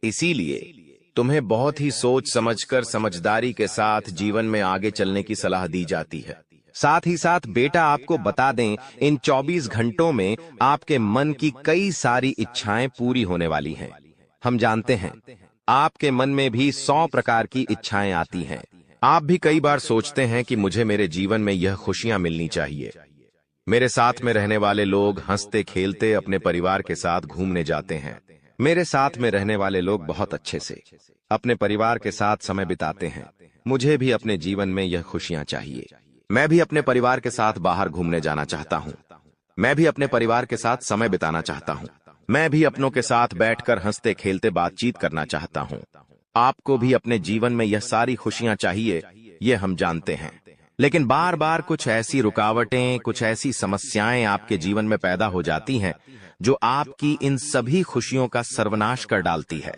इसीलिए तुम्हें बहुत ही सोच समझकर, समझदारी के साथ जीवन में आगे चलने की सलाह दी जाती है। साथ ही साथ बेटा, आपको बता दें, इन 24 घंटों में आपके मन की कई सारी इच्छाएं पूरी होने वाली हैं। हम जानते हैं आपके मन में भी 100 प्रकार की इच्छाएं आती हैं। आप भी कई बार सोचते हैं कि मुझे मेरे जीवन में यह खुशियां मिलनी चाहिए। मेरे साथ में रहने वाले लोग हंसते खेलते अपने परिवार के साथ घूमने जाते हैं। मेरे साथ में रहने वाले लोग बहुत अच्छे से अपने परिवार के साथ समय बिताते हैं। मुझे भी अपने जीवन में यह खुशियां चाहिए। मैं भी अपने परिवार के साथ बाहर घूमने जाना चाहता हूँ। मैं भी अपने परिवार के साथ समय बिताना चाहता हूँ। मैं भी अपनों के साथ बैठकर हंसते खेलते बातचीत करना चाहता हूँ। आपको भी अपने जीवन में यह सारी खुशियां चाहिए, ये हम जानते हैं। लेकिन बार बार कुछ ऐसी रुकावटें, कुछ ऐसी समस्याएं आपके जीवन में पैदा हो जाती हैं जो आपकी इन सभी खुशियों का सर्वनाश कर डालती है।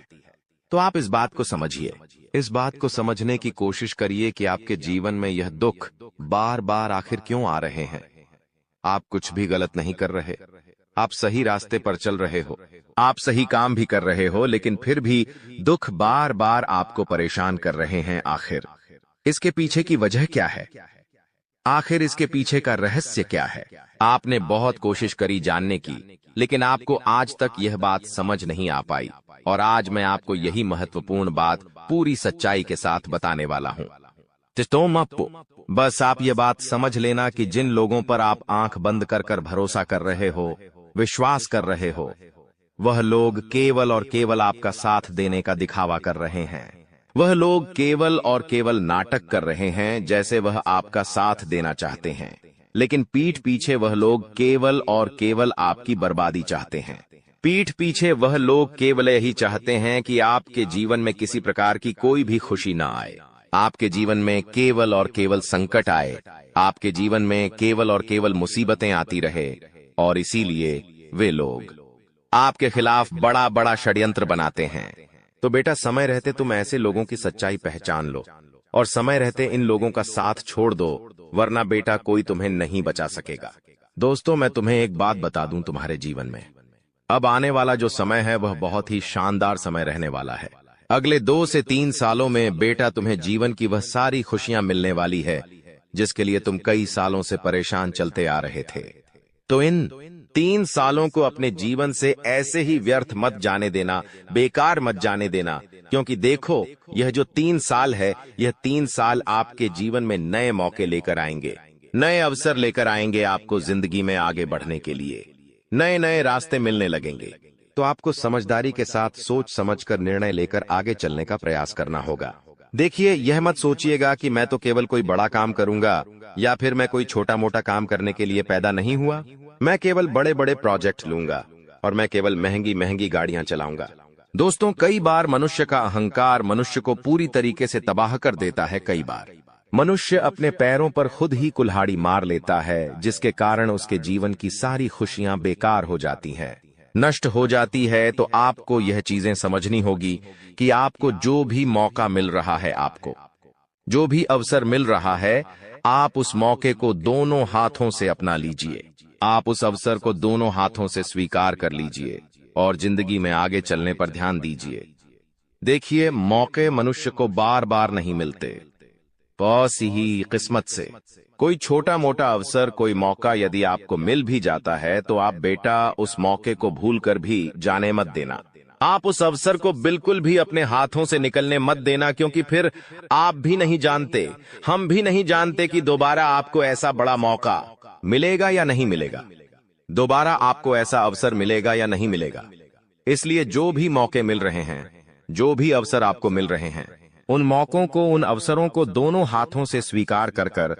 तो आप इस बात को समझिए, इस बात को समझने की कोशिश करिए कि आपके जीवन में यह दुख बार बार आखिर क्यों आ रहे हैं। आप कुछ भी गलत नहीं कर रहे, आप सही रास्ते पर चल रहे हो, आप सही काम भी कर रहे हो, लेकिन फिर भी दुख बार बार आपको परेशान कर रहे हैं। आखिर इसके पीछे की वजह क्या है? आखिर इसके पीछे का रहस्य क्या है? आपने बहुत कोशिश करी जानने की, लेकिन आपको आज तक यह बात समझ नहीं आ पाई। और आज मैं आपको यही महत्वपूर्ण बात पूरी सच्चाई के साथ बताने वाला हूं। बस आप ये बात समझ लेना कि जिन लोगों पर आप आंख बंद कर कर भरोसा कर रहे हो, विश्वास कर रहे हो, वह लोग केवल और केवल आपका साथ देने का दिखावा कर रहे हैं। वह लोग केवल और केवल नाटक कर रहे हैं जैसे वह आपका साथ देना चाहते हैं, लेकिन पीठ पीछे वह लोग केवल और केवल आपकी बर्बादी चाहते हैं। पीठ पीछे वह लोग केवल यही चाहते हैं कि आपके जीवन में किसी प्रकार की कोई भी खुशी ना आए, आपके जीवन में केवल और केवल संकट आए, आपके जीवन में केवल और केवल मुसीबतें आती रहे। और इसीलिए वे लोग आपके खिलाफ बड़ा बड़ा षड्यंत्र बनाते हैं। तो बेटा, समय रहते तुम ऐसे लोगों की सच्चाई पहचान लो और समय रहते इन लोगों का साथ छोड़ दो, वरना बेटा कोई तुम्हें नहीं बचा सकेगा। दोस्तों, मैं तुम्हें एक बात बता दूं, तुम्हारे जीवन में अब आने वाला जो समय है वह बहुत ही शानदार समय रहने वाला है। अगले 2 से 3 सालों में बेटा तुम्हें जीवन की वह सारी खुशियां मिलने वाली है जिसके लिए तुम कई सालों से परेशान चलते आ रहे थे। तो इन 3 सालों को अपने जीवन से ऐसे ही व्यर्थ मत जाने देना, बेकार मत जाने देना, क्योंकि देखो, यह जो 3 साल है, यह 3 साल आपके जीवन में नए मौके लेकर आएंगे, नए अवसर लेकर आएंगे आपको जिंदगी में आगे बढ़ने के लिए। नए नए रास्ते मिलने लगेंगे। तो आपको समझदारी के साथ सोच समझकर निर्णय लेकर आगे चलने का प्रयास करना होगा। देखिए, यह मत सोचिएगा कि मैं तो केवल कोई बड़ा काम करूंगा या फिर मैं कोई छोटा मोटा काम करने के लिए पैदा नहीं हुआ। मैं केवल बड़े बड़े प्रोजेक्ट लूंगा और मैं केवल महंगी महंगी गाड़ियां चलाऊंगा। दोस्तों, कई बार मनुष्य का अहंकार मनुष्य को पूरी तरीके से तबाह कर देता है। कई बार मनुष्य अपने पैरों पर खुद ही कुल्हाड़ी मार लेता है, जिसके कारण उसके जीवन की सारी खुशियां बेकार हो जाती हैं, नष्ट हो जाती है। तो आपको यह चीजें समझनी होगी कि आपको जो भी मौका मिल रहा है, आपको जो भी अवसर मिल रहा है, आप उस मौके को दोनों हाथों से अपना लीजिए। आप उस अवसर को दोनों हाथों से स्वीकार कर लीजिए और जिंदगी में आगे चलने पर ध्यान दीजिए। देखिए, मौके मनुष्य को बार बार नहीं मिलते, बस ही किस्मत से। कोई छोटा मोटा अवसर, कोई मौका यदि आपको मिल भी जाता है तो आप बेटा उस मौके को भूलकर भी जाने मत देना। आप उस अवसर को बिल्कुल भी अपने हाथों से निकलने मत देना, क्योंकि फिर आप भी नहीं जानते, हम भी नहीं जानते कि दोबारा आपको ऐसा बड़ा मौका मिलेगा या नहीं मिलेगा, दोबारा आपको ऐसा अवसर मिलेगा या नहीं मिलेगा। इसलिए जो भी मौके मिल रहे हैं, जो भी अवसर आपको मिल रहे हैं, उन मौकों को, उन अवसरों को दोनों हाथों से स्वीकार कर कर